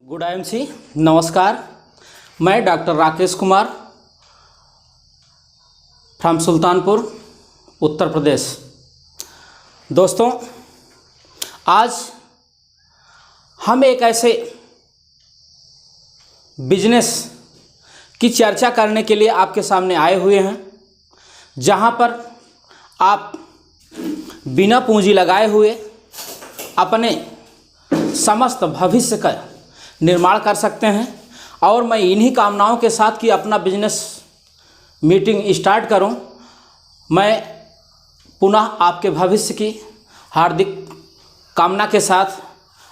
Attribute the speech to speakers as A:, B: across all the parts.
A: Good MC नमस्कार। मैं doctor Rakesh Kumar from Sultanpur Uttar Pradesh. दोस्तों, आज हम एक ऐसे बिजनेस की चर्चा करने के लिए आपके सामने आए हुए हैं जहां पर आप बिना पूंजी लगाए हुए अपने समस्त भविष्य का निर्माण कर सकते हैं। और मैं इन्हीं कामनाओं के साथ कि अपना बिजनेस मीटिंग स्टार्ट करूं, मैं पुनः आपके भविष्य की हार्दिक कामना के साथ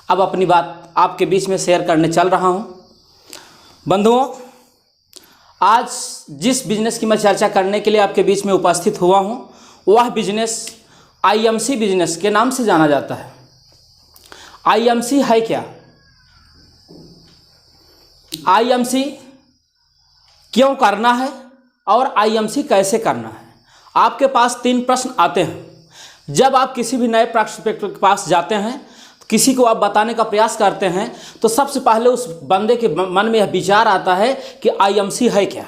A: अब अपनी बात आपके बीच में शेयर करने चल रहा हूं। बंधुओं, आज जिस बिजनेस की मैं चर्चा करने के लिए आपके बीच में उपस्थित हुआ हूं, वह बिजनेस आईएमसी बिजनेस के नाम से जाना जाता है। आईएमसी है क्या? आईएमसी क्यों करना है और आईएमसी कैसे करना है? आपके पास 3 प्रश्न आते हैं। जब आप किसी भी नए प्रोस्पेक्ट के पास जाते हैं, किसी को आप बताने का प्रयास करते हैं, तो सबसे पहले उस बंदे के मन में यह विचार आता है कि आईएमसी है क्या,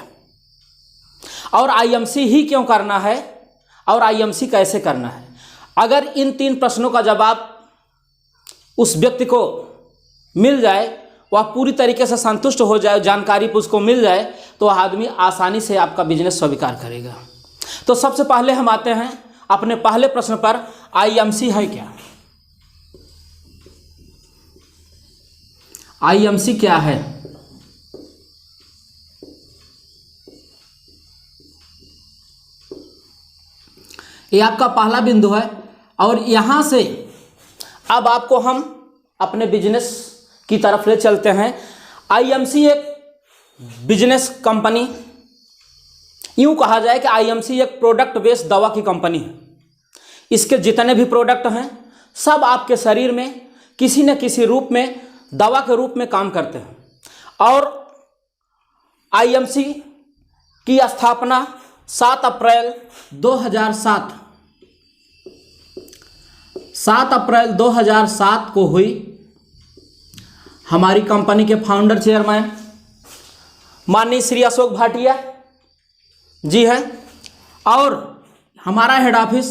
A: और आईएमसी ही क्यों करना है, और आईएमसी कैसे करना है। अगर इन 3 प्रश्नों का जवाब उस व्यक्ति को मिल जाए, वह पूरी तरीके से संतुष्ट हो जाए, जानकारी उसको मिल जाए, तो वह आदमी आसानी से आपका बिजनेस स्वीकार करेगा। तो सबसे पहले हम आते हैं अपने पहले प्रश्न पर। आईएमसी है क्या? आईएमसी क्या है? ये आपका पहला बिंदु है, और यहां से अब आपको हम अपने बिजनेस की तरफ ले चलते हैं। आईएमसी एक बिजनेस कंपनी, यूं कहा जाए कि आईएमसी एक प्रोडक्ट बेस्ड दवा की कंपनी है। इसके जितने भी प्रोडक्ट हैं, सब आपके शरीर में किसी न किसी रूप में दवा के रूप में काम करते हैं। और आईएमसी की स्थापना 7 अप्रैल 2007 को हुई। हमारी कंपनी के फाउंडर चेयरमैन माननीय श्री अशोक भाटिया जी हैं, और हमारा हेड ऑफिस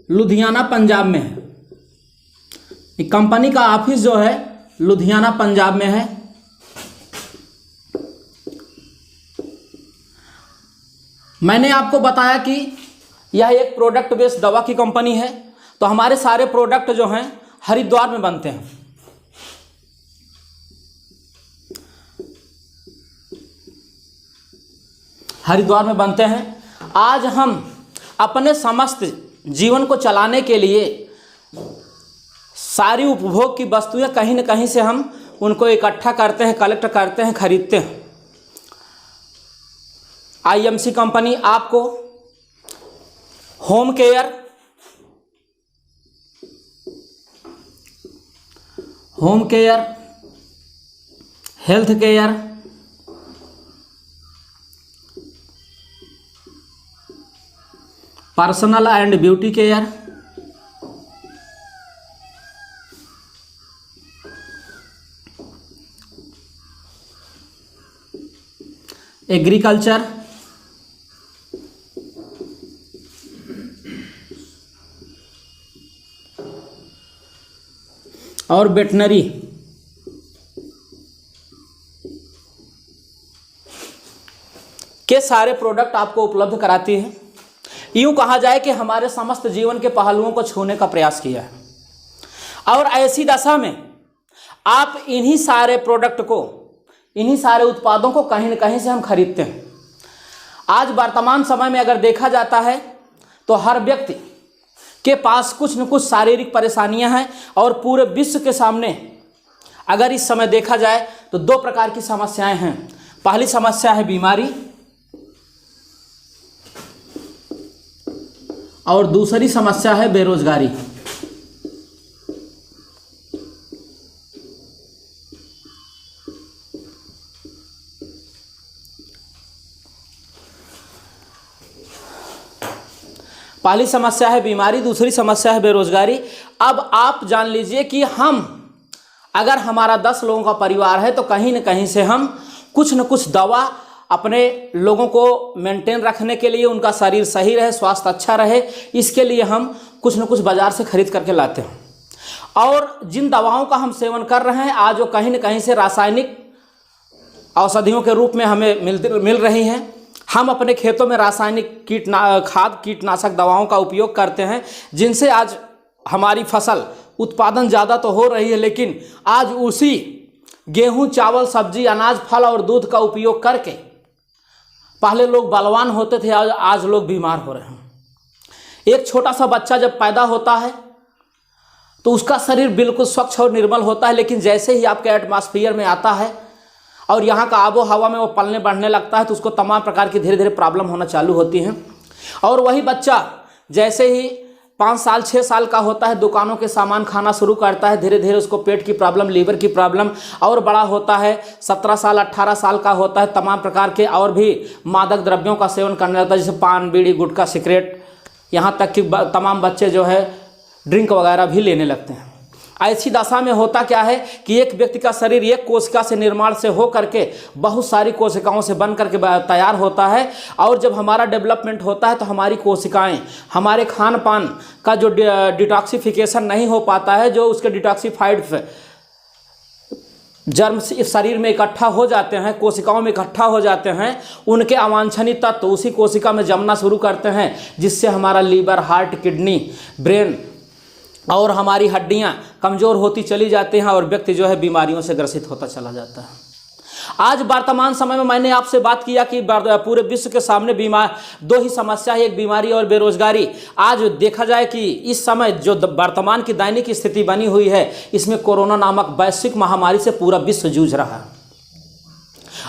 A: लुधियाना पंजाब में है। कंपनी का ऑफिस जो है लुधियाना पंजाब में है। मैंने आपको बताया कि यह एक प्रोडक्ट बेस्ड दवा की कंपनी है, तो हमारे सारे प्रोडक्ट जो हैं हरिद्वार में बनते हैं। हरिद्वार में बनते हैं। आज हम अपने समस्त जीवन को चलाने के लिए सारी उपभोग की वस्तुएं कहीं न कहीं से हम उनको इकट्ठा करते हैं, कलेक्ट करते हैं, खरीदते हैं। आईएमसी कंपनी आपको home care, health care, personal and beauty care, agriculture, और वेटनरी के सारे प्रोडक्ट आपको उपलब्ध कराती है। यूं कहा जाए कि हमारे समस्त जीवन के पहलुओं को छूने का प्रयास किया है। और ऐसी दशा में आप इन्हीं सारे प्रोडक्ट को, इन्हीं सारे उत्पादों को कहीं न कहीं से हम खरीदते हैं। आज वर्तमान समय में अगर देखा जाता है तो हर व्यक्ति के पास कुछ न कुछ शारीरिक परेशानियां हैं, और पूरे विश्व के सामने अगर इस समय देखा जाए तो 2 प्रकार की समस्याएं हैं। पहली समस्या है बीमारी, और दूसरी समस्या है बेरोजगारी। पहली समस्या है बीमारी, दूसरी समस्या है बेरोजगारी। अब आप जान लीजिए कि हम अगर हमारा 10 लोगों का परिवार है तो कहीं न कहीं से हम कुछ न कुछ दवा अपने लोगों को मेंटेन रखने के लिए, उनका शरीर सही रहे, स्वास्थ्य अच्छा रहे, इसके लिए हम कुछ न कुछ बाज़ार से खरीद करके लाते हैं। और जिन दवाओं का हम सेवन कर रहे हैं आज वो कहीं न कहीं से रासायनिक औषधियों के रूप में हमें मिल रही हैं। हम अपने खेतों में रासायनिक कीटनाशक दवाओं का उपयोग करते हैं, जिनसे आज हमारी फसल उत्पादन ज़्यादा तो हो रही है, लेकिन आज उसी गेहूं, चावल, सब्जी, अनाज, फल और दूध का उपयोग करके पहले लोग बलवान होते थे, आज लोग बीमार हो रहे हैं। एक छोटा सा बच्चा जब पैदा होता है तो उसका शरीर बिल्कुल स्वच्छ और निर्मल होता है, लेकिन जैसे ही आपके एटमॉस्फेयर में आता है और यहाँ का आबो हवा में वो पलने बढ़ने लगता है तो उसको तमाम प्रकार की धीरे धीरे प्रॉब्लम होना चालू होती हैं। और वही बच्चा जैसे ही 5 साल 6 साल का होता है, दुकानों के सामान खाना शुरू करता है, धीरे धीरे उसको पेट की प्रॉब्लम, लीवर की प्रॉब्लम, और बड़ा होता है 17 साल 18 साल का होता है, तमाम प्रकार के और भी मादक द्रव्यों का सेवन करने लगता है, जैसे पान, बीड़ी, गुटखा, सिगरेट, यहाँ तक कि तमाम बच्चे जो है ड्रिंक वगैरह भी लेने लगते हैं। ऐसी दशा में होता क्या है कि एक व्यक्ति का शरीर एक कोशिका से निर्माण से हो करके बहुत सारी कोशिकाओं से बन करके तैयार होता है। और जब हमारा डेवलपमेंट होता है तो हमारी कोशिकाएं हमारे खान पान का जो डिटॉक्सिफिकेशन नहीं हो पाता है, जो उसके डिटॉक्सिफाइड जर्म शरीर में इकट्ठा हो जाते हैं, कोशिकाओं में इकट्ठा हो जाते हैं, उनके अवांछनीय तत्व उसी कोशिका में जमना शुरू करते हैं, जिससे हमारा लीवर, हार्ट, किडनी, ब्रेन और हमारी हड्डियां कमज़ोर होती चली जाती हैं और व्यक्ति जो है बीमारियों से ग्रसित होता चला जाता है। आज वर्तमान समय में मैंने आपसे बात किया कि पूरे विश्व के सामने दो ही समस्या है, एक बीमारी और बेरोजगारी। आज देखा जाए कि इस समय जो वर्तमान की दैनिक स्थिति बनी हुई है, इसमें कोरोना नामक वैश्विक महामारी से पूरा विश्व जूझ रहा है।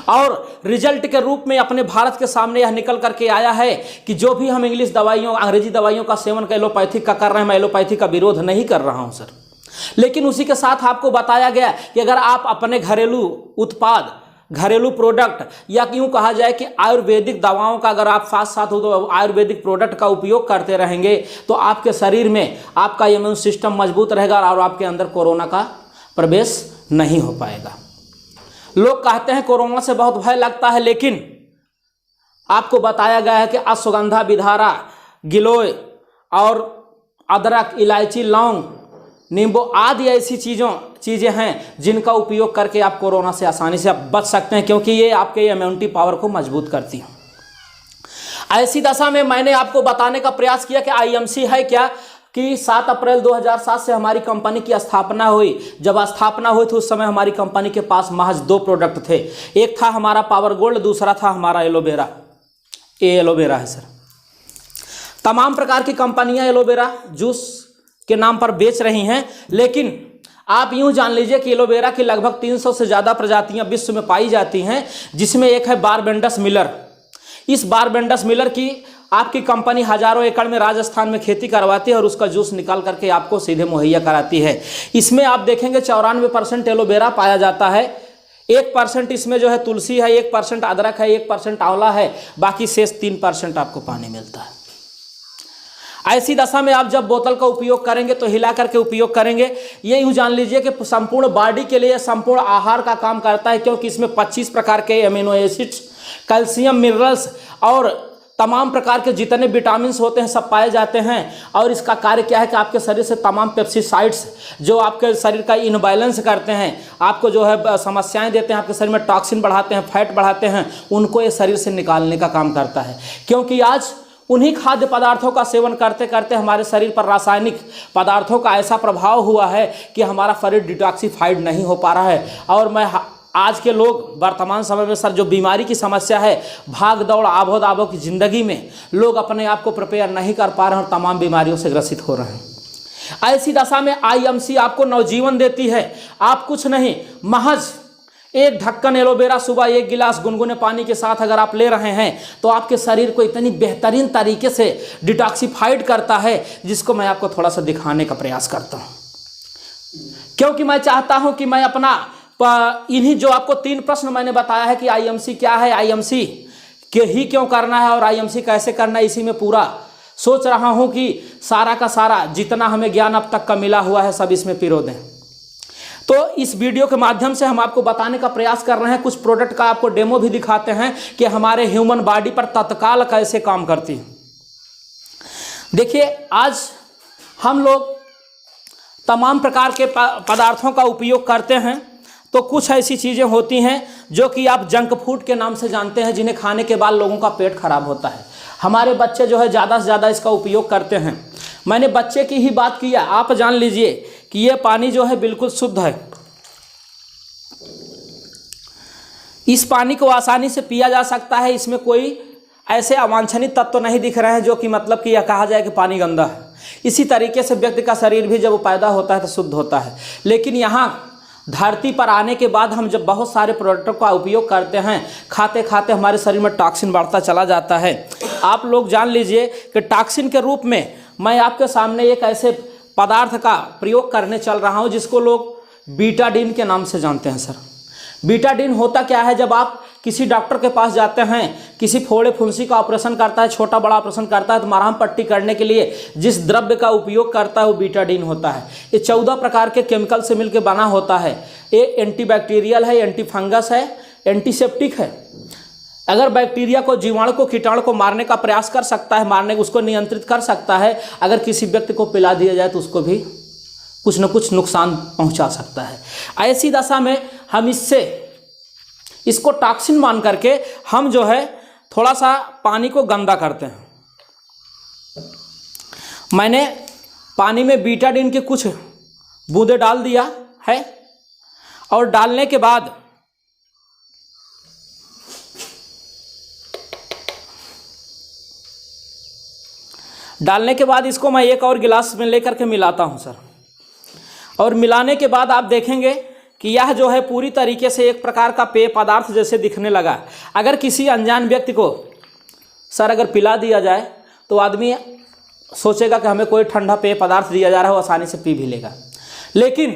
A: और रिजल्ट के रूप में अपने भारत के सामने यह निकल करके आया है कि जो भी हम इंग्लिश दवाइयों, अंग्रेजी दवाइयों का सेवन एलोपैथिक का कर रहे हैं, मैं एलोपैथिक का विरोध नहीं कर रहा हूं सर, लेकिन उसी के साथ आपको बताया गया कि अगर आप अपने घरेलू उत्पाद, घरेलू प्रोडक्ट, या यूँ कहा जाए कि आयुर्वेदिक दवाओं का अगर आप साथ साथ हो आयुर्वेदिक प्रोडक्ट का उपयोग करते रहेंगे तो आपके शरीर में आपका इम्यून सिस्टम मजबूत रहेगा और आपके अंदर कोरोना का प्रवेश नहीं हो पाएगा। लोग कहते हैं कोरोना से बहुत भय लगता है, लेकिन आपको बताया गया है कि अश्वगंधा, बिधारा, गिलोय और अदरक, इलायची, लौंग, नींबू आदि ऐसी चीज़ें हैं जिनका उपयोग करके आप कोरोना से आसानी से आप बच सकते हैं, क्योंकि ये आपके इम्यूनिटी पावर को मजबूत करती हैं। ऐसी दशा में मैंने आपको बताने का प्रयास किया कि आईएमसी है क्या, कि 7 अप्रैल 2007 से हमारी कंपनी की स्थापना हुई। जब स्थापना हुई तो उस समय हमारी कंपनी के पास महज 2 प्रोडक्ट थे, एक था हमारा पावर गोल्ड, दूसरा था हमारा एलोवेरा। ये एलोवेरा है सर। तमाम प्रकार की कंपनियां एलोवेरा जूस के नाम पर बेच रही हैं, लेकिन आप यूं जान लीजिए कि एलोवेरा की लगभग 300 से ज़्यादा प्रजातियां विश्व में पाई जाती हैं, जिसमें एक है बारबेंडस मिलर। इस बारबेंडस मिलर की आपकी कंपनी हजारों एकड़ में राजस्थान में खेती करवाती है और उसका जूस निकाल करके आपको सीधे मुहैया कराती है। इसमें आप देखेंगे 94% एलोवेरा पाया जाता है, 1% इसमें जो है तुलसी है, 1% अदरक है, 1% आंवला है, बाकी शेष 3% आपको पानी मिलता है। ऐसी दशा में आप जब बोतल का उपयोग करेंगे तो हिला करके उपयोग करेंगे। ये यूँ जान लीजिए कि संपूर्ण बॉडी के लिए संपूर्ण आहार का काम करता है, क्योंकि इसमें 25 प्रकार के अमीनो एसिड्स, कैल्शियम, मिनरल्स और तमाम प्रकार के जितने विटामिन्स होते हैं सब पाए जाते हैं। और इसका कार्य क्या है कि आपके शरीर से तमाम पेप्सिसाइड्स जो आपके शरीर का इनबैलेंस करते हैं, आपको जो है समस्याएं देते हैं, आपके शरीर में टॉक्सिन बढ़ाते हैं, फैट बढ़ाते हैं, उनको ये शरीर से निकालने का काम करता है। क्योंकि आज उन्हीं खाद्य पदार्थों का सेवन करते करते हमारे शरीर पर रासायनिक पदार्थों का ऐसा प्रभाव हुआ है कि हमारा शरीर डिटॉक्सिफाइड नहीं हो पा रहा है। और मैं आज के लोग वर्तमान समय में सर जो बीमारी की समस्या है, भाग दौड़ आभो दाभो की ज़िंदगी में लोग अपने आप को प्रिपेयर नहीं कर पा रहे हैं और तमाम बीमारियों से ग्रसित हो रहे हैं। ऐसी दशा में आईएमसी आपको नवजीवन देती है। आप कुछ नहीं, महज 1 ढक्कन एलोवेरा सुबह 1 गिलास गुनगुने पानी के साथ अगर आप ले रहे हैं तो आपके शरीर को इतनी बेहतरीन तरीके से डिटॉक्सिफाइड करता है, जिसको मैं आपको थोड़ा सा दिखाने का प्रयास करता हूँ, क्योंकि मैं चाहता हूँ कि मैं अपना इन्हीं जो आपको 3 प्रश्न मैंने बताया है कि आईएमसी क्या है, आईएमसी के ही क्यों करना है और आईएमसी कैसे करना है, इसी में पूरा सोच रहा हूं कि सारा का सारा जितना हमें ज्ञान अब तक का मिला हुआ है सब इसमें पिरो दें। तो इस वीडियो के माध्यम से हम आपको बताने का प्रयास कर रहे हैं, कुछ प्रोडक्ट का आपको डेमो भी दिखाते हैं कि हमारे ह्यूमन बॉडी पर तत्काल कैसे काम करती है। देखिए, आज हम लोग तमाम प्रकार के पदार्थों का उपयोग करते हैं, तो कुछ ऐसी चीज़ें होती हैं जो कि आप जंक फूड के नाम से जानते हैं, जिन्हें खाने के बाद लोगों का पेट खराब होता है। हमारे बच्चे जो है ज़्यादा से ज़्यादा इसका उपयोग करते हैं। मैंने बच्चे की ही बात की है, आप जान लीजिए कि ये पानी जो है बिल्कुल शुद्ध है। इस पानी को आसानी से पिया जा सकता है, इसमें कोई ऐसे अवांछनीय तत्व तो नहीं दिख रहे हैं जो कि मतलब कि यह कहा जाए कि पानी गंदा है। इसी तरीके से व्यक्ति का शरीर भी जब वो पैदा होता है तो शुद्ध होता है। लेकिन यहाँ धरती पर आने के बाद हम जब बहुत सारे प्रोडक्टों का उपयोग करते हैं, खाते खाते हमारे शरीर में टॉक्सिन बढ़ता चला जाता है। आप लोग जान लीजिए कि टॉक्सिन के रूप में मैं आपके सामने एक ऐसे पदार्थ का प्रयोग करने चल रहा हूँ जिसको लोग बीटाडीन के नाम से जानते हैं। सर, बीटाडीन होता क्या है? जब आप किसी डॉक्टर के पास जाते हैं, किसी फोड़े फुंसी का ऑपरेशन करता है, छोटा बड़ा ऑपरेशन करता है, तो मरहम पट्टी करने के लिए जिस द्रव्य का उपयोग करता है वो बीटाडीन होता है। ये 14 प्रकार के केमिकल से मिलकर बना होता है। ये एंटीबैक्टीरियल है, एंटी फंगस है, एंटीसेप्टिक है। अगर बैक्टीरिया को, जीवाणु को, कीटाणु को मारने का प्रयास कर सकता है, मारने उसको नियंत्रित कर सकता है। अगर किसी व्यक्ति को पिला दिया जाए तो उसको भी कुछ न कुछ नुकसान पहुंचा सकता है। ऐसी दशा में हम इसको टॉक्सिन मान करके हम जो है थोड़ा सा पानी को गंदा करते हैं। मैंने पानी में बीटाडीन के कुछ बूंदे डाल दिया है और डालने के बाद इसको मैं एक और गिलास में लेकर के मिलाता हूं सर। और मिलाने के बाद आप देखेंगे कि यह जो है पूरी तरीके से एक प्रकार का पेय पदार्थ जैसे दिखने लगा। अगर किसी अनजान व्यक्ति को सर अगर पिला दिया जाए तो आदमी सोचेगा कि हमें कोई ठंडा पेय पदार्थ दिया जा रहा है, वो आसानी से पी भी लेगा। लेकिन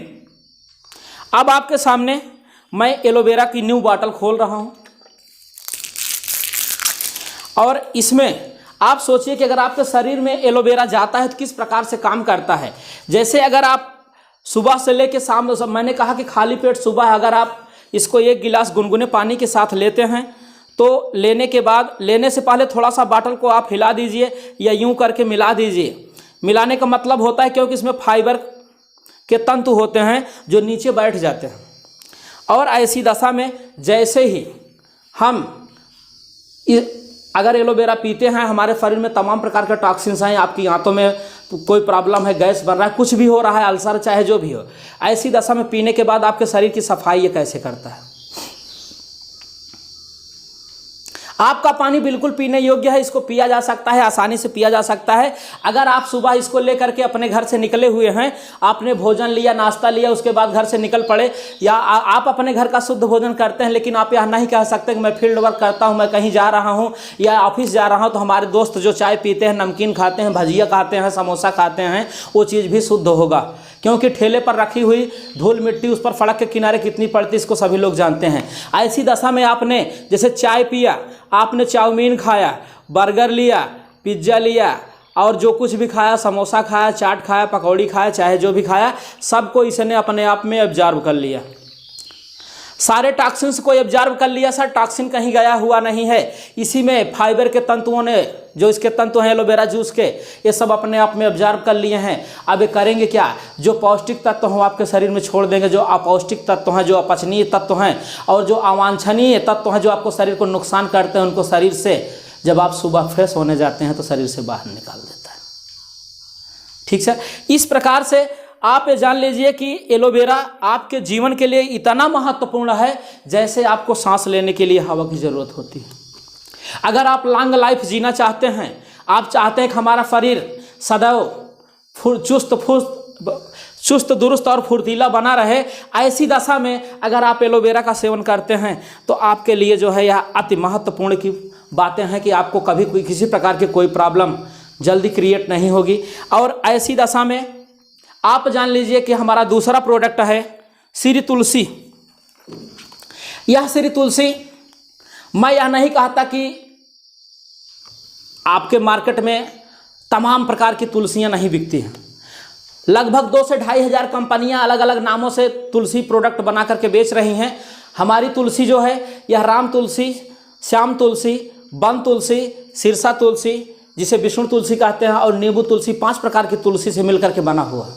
A: अब आपके सामने मैं एलोवेरा की न्यू बॉटल खोल रहा हूं और इसमें आप सोचिए कि अगर आपके शरीर में एलोवेरा जाता है तो किस प्रकार से काम करता है। जैसे अगर आप सुबह से लेकर शाम, मैंने कहा कि खाली पेट सुबह अगर आप इसको एक गिलास गुनगुने पानी के साथ लेते हैं तो लेने से पहले थोड़ा सा बॉटल को आप हिला दीजिए या यूं करके मिला दीजिए। मिलाने का मतलब होता है क्योंकि इसमें फाइबर के तंतु होते हैं जो नीचे बैठ जाते हैं। और ऐसी दशा में जैसे ही हम अगर एलोवेरा पीते हैं, हमारे शरीर में तमाम प्रकार के टॉक्सिन्स हैं, आपकी आंतों में कोई प्रॉब्लम है, गैस बन रहा है, कुछ भी हो रहा है, अल्सर चाहे जो भी हो, ऐसी दशा में पीने के बाद आपके शरीर की सफाई ये कैसे करता है। आपका पानी बिल्कुल पीने योग्य है, इसको पिया जा सकता है, आसानी से पिया जा सकता है। अगर आप सुबह इसको लेकर के अपने घर से निकले हुए हैं, आपने भोजन लिया, नाश्ता लिया, उसके बाद घर से निकल पड़े, या आप अपने घर का शुद्ध भोजन करते हैं, लेकिन आप यह नहीं कह सकते कि मैं फील्ड वर्क करता हूं, मैं कहीं जा रहा हूं या ऑफिस जा रहा हूं, तो हमारे दोस्त जो चाय पीते हैं, नमकीन खाते हैं, भजिया खाते हैं, समोसा खाते हैं, वो चीज़ भी शुद्ध होगा। क्योंकि ठेले पर रखी हुई धूल मिट्टी उस पर सड़क के किनारे कितनी पड़ती है इसको सभी लोग जानते हैं। ऐसी दशा में आपने जैसे चाय पिया, आपने चाउमीन खाया, बर्गर लिया, पिज्ज़ा लिया और जो कुछ भी खाया, समोसा खाया, चाट खाया, पकौड़ी खाया, चाहे जो भी खाया, सबको इसने अपने आप में एब्जॉर्ब कर लिया। सारे टॉक्सिन्स को एब्जॉर्ब कर लिया। सर, टॉक्सिन कहीं गया हुआ नहीं है, इसी में फाइबर के तंतुओं ने, जो इसके तंतु हैं एलोवेरा जूस के, ये सब अपने आप में एब्जॉर्ब कर लिए हैं। अब ये करेंगे क्या? जो पौष्टिक तत्व हों आपके शरीर में छोड़ देंगे, जो अपौष्टिक तत्व हैं, जो अपचनीय तत्व हैं और जो अवांछनीय तत्व हैं जो आपको शरीर को नुकसान करते हैं, उनको शरीर से जब आप सुबह फ्रेश होने जाते हैं तो शरीर से बाहर निकाल देता है। ठीक सर, इस प्रकार से आप ये जान लीजिए कि एलोवेरा आपके जीवन के लिए इतना महत्वपूर्ण है जैसे आपको सांस लेने के लिए हवा की ज़रूरत होती है। अगर आप लॉन्ग लाइफ जीना चाहते हैं, आप चाहते हैं कि हमारा शरीर सदैव चुस्त दुरुस्त और फुर्तीला बना रहे, ऐसी दशा में अगर आप एलोवेरा का सेवन करते हैं तो आपके लिए जो है यह अति महत्वपूर्ण की बातें हैं कि आपको कभी कोई किसी प्रकार की कोई प्रॉब्लम जल्दी क्रिएट नहीं होगी। और ऐसी दशा में आप जान लीजिए कि हमारा दूसरा प्रोडक्ट है श्री तुलसी। यह श्री तुलसी, मैं यह नहीं कहता कि आपके मार्केट में तमाम प्रकार की तुलसियां नहीं बिकती हैं। लगभग 2 से 2,500 कंपनियां अलग अलग नामों से तुलसी प्रोडक्ट बना करके बेच रही हैं। हमारी तुलसी जो है यह राम तुलसी, श्याम तुलसी, वन तुलसी, सिरसा तुलसी, जिसे विष्णु तुलसी कहते हैं, और नींबू तुलसी, 5 प्रकार की तुलसी से मिलकर के बना हुआ।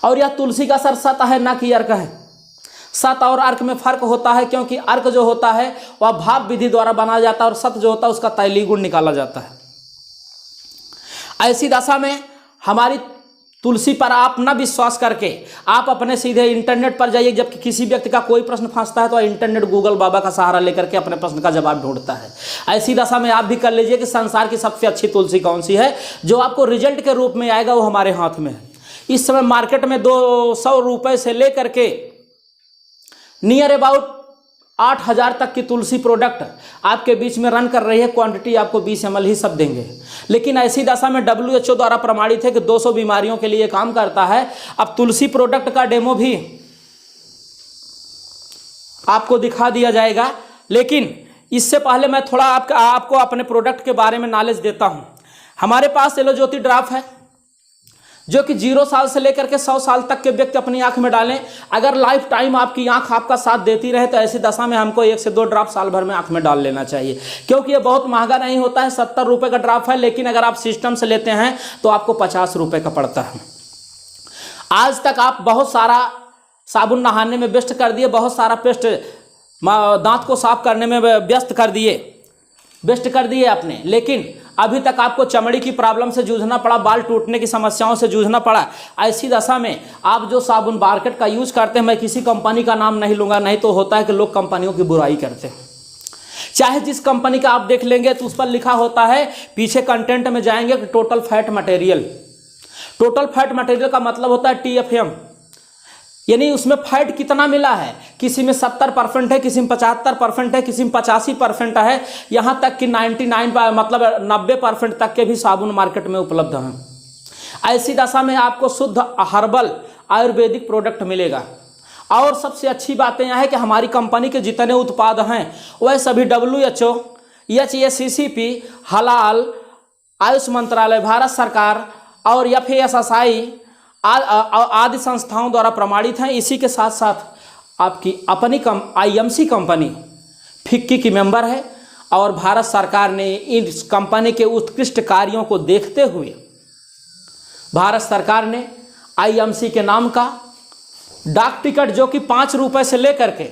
A: और यह तुलसी का सर सत है, ना कि अर्क है। सत और अर्क में फर्क होता है, क्योंकि अर्क जो होता है वह भाप विधि द्वारा बनाया जाता है और सत जो होता है उसका तैलीय गुण निकाला जाता है। ऐसी दशा में हमारी तुलसी पर आप न विश्वास करके आप अपने सीधे इंटरनेट पर जाइए। जबकि किसी व्यक्ति का कोई प्रश्न फंसता है तो इंटरनेट गूगल बाबा का सहारा लेकर के अपने प्रश्न का जवाब ढूंढता है। ऐसी दशा में आप भी कर लीजिए कि संसार की सबसे अच्छी तुलसी कौन सी है, जो आपको रिजल्ट के रूप में आएगा, वो हमारे हाथ में है। इस समय मार्केट में 200 रुपये से लेकर के नियर अबाउट 8,000 तक की तुलसी प्रोडक्ट आपके बीच में रन कर रही है। क्वांटिटी आपको 20 ml ही सब देंगे। लेकिन ऐसी दशा में WHO द्वारा प्रमाणित है कि 200 बीमारियों के लिए काम करता है। अब तुलसी प्रोडक्ट का डेमो भी आपको दिखा दिया जाएगा, लेकिन इससे पहले मैं थोड़ा आपको अपने प्रोडक्ट के बारे में नॉलेज देता हूं। हमारे पास एलो ज्योति ड्रॉप है, जो कि 0 साल से लेकर के 100 साल तक के व्यक्ति अपनी आंख में डालें। अगर लाइफ टाइम आपकी आंख आपका साथ देती रहे तो ऐसी दशा में हमको 1 से 2 ड्रॉप साल भर में आंख में डाल लेना चाहिए, क्योंकि ये बहुत महंगा नहीं होता है। 70 रुपये का ड्रॉप है, लेकिन अगर आप सिस्टम से लेते हैं तो आपको 50 रुपये का पड़ता है। आज तक आप बहुत सारा साबुन नहाने में वेस्ट कर दिए, बहुत सारा पेस्ट दांत को साफ करने में वेस्ट कर दिए आपने, लेकिन अभी तक आपको चमड़ी की प्रॉब्लम से जूझना पड़ा, बाल टूटने की समस्याओं से जूझना पड़ा। ऐसी दशा में आप जो साबुन मार्केट का यूज करते हैं, मैं किसी कंपनी का नाम नहीं लूंगा, नहीं तो होता है कि लोग कंपनियों की बुराई करते हैं। चाहे जिस कंपनी का आप देख लेंगे तो उस पर लिखा होता है, पीछे कंटेंट में जाएंगे कि total fat material. Total fat material का मतलब होता है TFM, यानी उसमें फैट कितना मिला है। किसी में 70% है, किसी में 75% है, किसी में 85% है, यहाँ तक कि 99 मतलब 90% तक के भी साबुन मार्केट में उपलब्ध हैं। ऐसी दशा में आपको शुद्ध हर्बल आयुर्वेदिक प्रोडक्ट मिलेगा। और सबसे अच्छी बातें यह है कि हमारी कंपनी के जितने उत्पाद हैं वह सभी WHO, HACCP, हलाल, आयुष मंत्रालय, भारत सरकार और FSSAI आदि संस्थाओं द्वारा प्रमाणित हैं। इसी के साथ साथ आपकी अपनी IMC कंपनी फिक्की की मेंबर है, और भारत सरकार ने इस कंपनी के उत्कृष्ट कार्यों को देखते हुए भारत सरकार ने IMC के नाम का डाक टिकट, जो कि 5 रुपये से लेकर के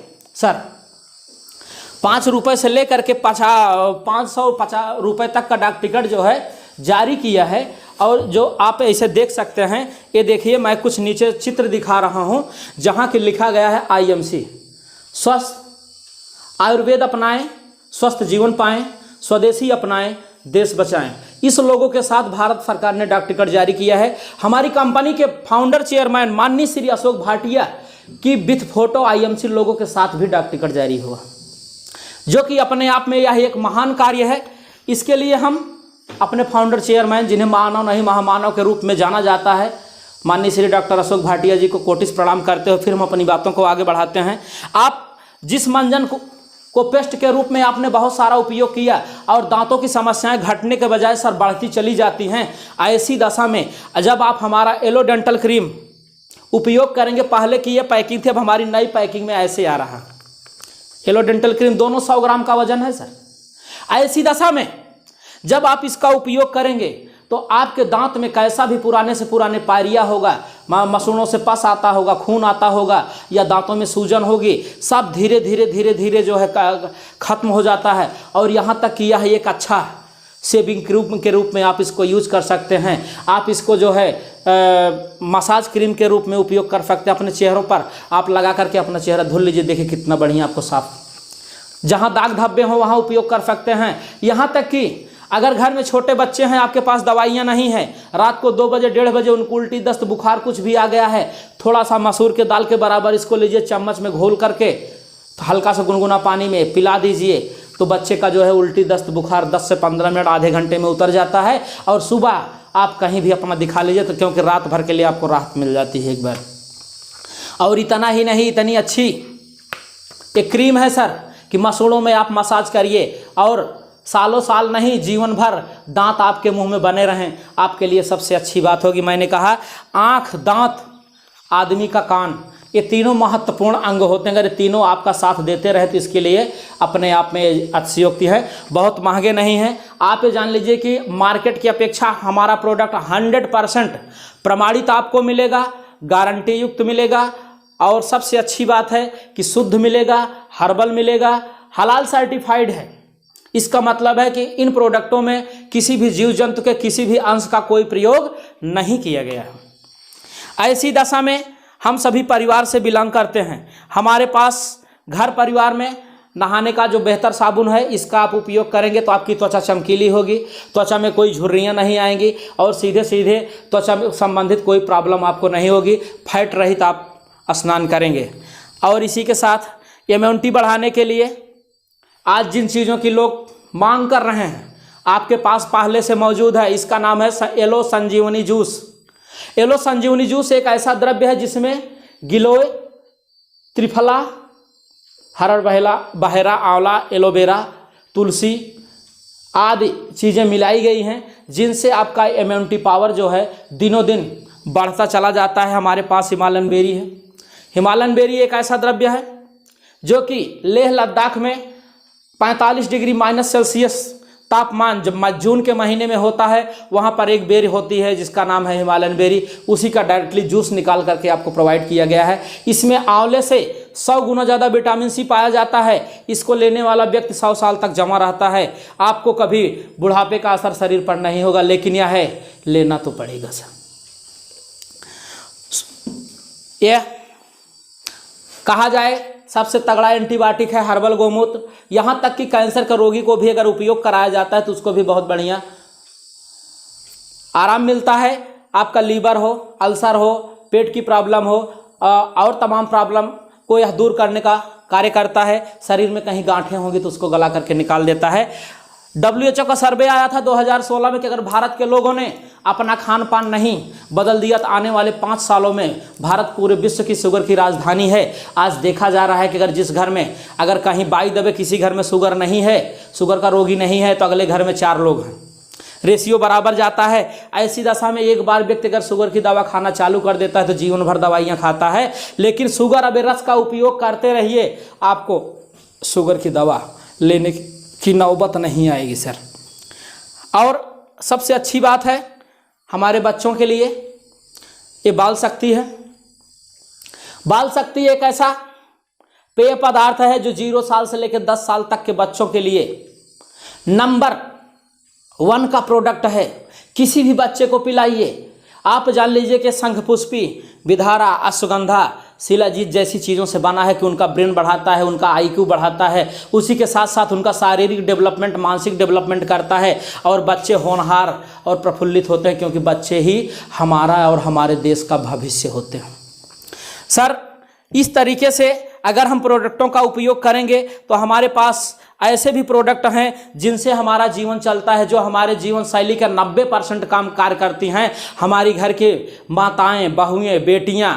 A: 5 रुपये से लेकर के 550 रुपये तक का डाक टिकट जो है जारी किया है। और जो आप ऐसे देख सकते हैं, ये देखिए, मैं कुछ नीचे चित्र दिखा रहा हूं जहां कि लिखा गया है IMC, स्वस्थ आयुर्वेद अपनाएं, स्वस्थ जीवन पाएं, स्वदेशी अपनाएं, देश बचाएं। इस लोगों के साथ भारत सरकार ने डाक टिकट जारी किया है। हमारी कंपनी के फाउंडर चेयरमैन माननीय श्री अशोक भाटिया की विथ फोटो IMC लोगों के साथ भी डाक टिकट जारी हुआ, जो कि अपने आप में यह एक महान कार्य है। इसके लिए हम अपने फाउंडर चेयरमैन, जिन्हें मानव नहीं महामानव के रूप में जाना जाता है, माननीय श्री डॉक्टर अशोक भाटिया जी को कोटिस प्रणाम करते हुए फिर हम अपनी बातों को आगे बढ़ाते हैं। आप जिस मंजन को पेस्ट के रूप में आपने बहुत सारा उपयोग किया और दांतों की समस्याएं घटने के बजाय सर बढ़ती चली जाती हैं, ऐसी दशा में जब आप हमारा एलो डेंटल क्रीम उपयोग करेंगे, पहले की ये पैकिंग थी, अब हमारी नई पैकिंग में ऐसे आ रहा। एलो डेंटल क्रीम दोनों 100 ग्राम का वजन है सर। ऐसी दशा में जब आप इसका उपयोग करेंगे तो आपके दांत में कैसा भी पुराने से पुराने पायरिया होगा, मसूड़ों से पस आता होगा, खून आता होगा, या दांतों में सूजन होगी, सब धीरे धीरे जो है खत्म हो जाता है। और यहाँ तक कि यह एक अच्छा शेविंग क्रीम के रूप में आप इसको यूज कर सकते हैं। आप इसको जो है मसाज क्रीम के रूप में उपयोग कर सकते हैं। अपने चेहरों पर आप लगा करके अपना चेहरा धुल लीजिए, देखिए कितना बढ़िया आपको साफ। जहाँ दाग धब्बे हों वहाँ उपयोग कर सकते हैं। यहाँ तक कि अगर घर में छोटे बच्चे हैं, आपके पास दवाइयाँ नहीं हैं, रात को 2 बजे 1:30 बजे उनको उल्टी दस्त बुखार कुछ भी आ गया है, थोड़ा सा मसूर के दाल के बराबर इसको लीजिए, चम्मच में घोल करके तो हल्का सा गुनगुना पानी में पिला दीजिए, तो बच्चे का जो है उल्टी दस्त बुखार 10 से 15 मिनट आधे घंटे में उतर जाता है। और सुबह आप कहीं भी अपना दिखा लीजिए, तो क्योंकि रात भर के लिए आपको राहत मिल जाती है एक बार। और इतना ही नहीं, इतनी अच्छी एक क्रीम है सर कि मसूड़ों में आप मसाज करिए और सालों साल नहीं, जीवन भर दांत आपके मुंह में बने रहें, आपके लिए सबसे अच्छी बात होगी। मैंने कहा आँख, दांत, आदमी का कान, ये तीनों महत्वपूर्ण अंग होते हैं। अगर ये तीनों आपका साथ देते रहे तो इसके लिए अपने आप में अतिशयोक्ति है। बहुत महंगे नहीं हैं। आप ये जान लीजिए कि मार्केट की अपेक्षा हमारा प्रोडक्ट 100% प्रमाणित आपको मिलेगा, गारंटी युक्त मिलेगा, और सबसे अच्छी बात है कि शुद्ध मिलेगा, हर्बल मिलेगा, हलाल सर्टिफाइड है। इसका मतलब है कि इन प्रोडक्टों में किसी भी जीव जंतु के किसी भी अंश का कोई प्रयोग नहीं किया गया है। ऐसी दशा में हम सभी परिवार से बिलोंग करते हैं। हमारे पास घर परिवार में नहाने का जो बेहतर साबुन है, इसका आप उपयोग करेंगे तो आपकी त्वचा चमकीली होगी, त्वचा में कोई झुर्रियाँ नहीं आएंगी और सीधे सीधे त्वचा में संबंधित कोई प्रॉब्लम आपको नहीं होगी। फैट रहित आप स्नान करेंगे। और इसी के साथ इम्यूनिटी बढ़ाने के लिए आज जिन चीज़ों की लोग मांग कर रहे हैं आपके पास पहले से मौजूद है। इसका नाम है एलो संजीवनी जूस। एलो संजीवनी जूस एक ऐसा द्रव्य है जिसमें गिलोय, त्रिफला, हरड़ बहेरा, आंवला, एलोवेरा, तुलसी आदि चीज़ें मिलाई गई हैं, जिनसे आपका इम्यूनिटी पावर जो है दिनों दिन बढ़ता चला जाता है। हमारे पास हिमालयन बेरी है। हिमालयन बेरी एक ऐसा द्रव्य है जो कि लेह लद्दाख में 45 डिग्री -सेल्सियस तापमान जब जून के महीने में होता है, वहाँ पर एक बेरी होती है जिसका नाम है हिमालयन बेरी। उसी का डायरेक्टली जूस निकाल करके आपको प्रोवाइड किया गया है। इसमें आंवले से 100 गुना ज़्यादा विटामिन सी पाया जाता है। इसको लेने वाला व्यक्ति 100 साल तक जमा रहता है। आपको कभी बुढ़ापे का असर शरीर पर नहीं होगा, लेकिन यह है लेना तो पड़ेगा सर। यह कहा जाए सबसे तगड़ा एंटीबायोटिक है हर्बल गोमूत्र। यहाँ तक कि कैंसर के रोगी को भी अगर उपयोग कराया जाता है तो उसको भी बहुत बढ़िया आराम मिलता है। आपका लीवर हो, अल्सर हो, पेट की प्रॉब्लम हो और तमाम प्रॉब्लम को यह दूर करने का कार्य करता है। शरीर में कहीं गांठें होंगी तो उसको गला करके निकाल देता है। WHO का सर्वे आया था 2016 में कि अगर भारत के लोगों ने अपना खान पान नहीं बदल दिया तो आने वाले 5 सालों में भारत पूरे विश्व की शुगर की राजधानी है। आज देखा जा रहा है कि अगर जिस घर में अगर कहीं बाई दबे किसी घर में शुगर नहीं है, शुगर का रोगी नहीं है, तो अगले घर में 4 लोग हैं। रेशियो बराबर जाता है। ऐसी दशा में एक बार व्यक्ति अगर शुगर की दवा खाना चालू कर देता है तो जीवन भर दवाइयाँ खाता है। लेकिन शुगर अवेरस का उपयोग करते रहिए, आपको शुगर की दवा लेने की नौबत नहीं आएगी सर। और सबसे अच्छी बात है हमारे बच्चों के लिए ये बाल शक्ति है। बाल शक्ति एक ऐसा पेय पदार्थ है जो 0 साल से लेकर 10 साल तक के बच्चों के लिए नंबर 1 का प्रोडक्ट है। किसी भी बच्चे को पिलाइए। आप जान लीजिए कि शंखपुष्पी, विधारा, अश्वगंधा, शिलाजीत जैसी चीज़ों से बना है कि उनका ब्रेन बढ़ाता है, उनका IQ बढ़ाता है, उसी के साथ साथ उनका शारीरिक डेवलपमेंट, मानसिक डेवलपमेंट करता है और बच्चे होनहार और प्रफुल्लित होते हैं, क्योंकि बच्चे ही हमारा और हमारे देश का भविष्य होते हैं। सर इस तरीके से अगर हम प्रोडक्टों का उपयोग करेंगे तो हमारे पास ऐसे भी प्रोडक्ट हैं जिनसे हमारा जीवन चलता है, जो हमारे जीवन शैली का 90% काम कार्य करती हैं। हमारी घर के माताएं, बहुएं, बेटियां,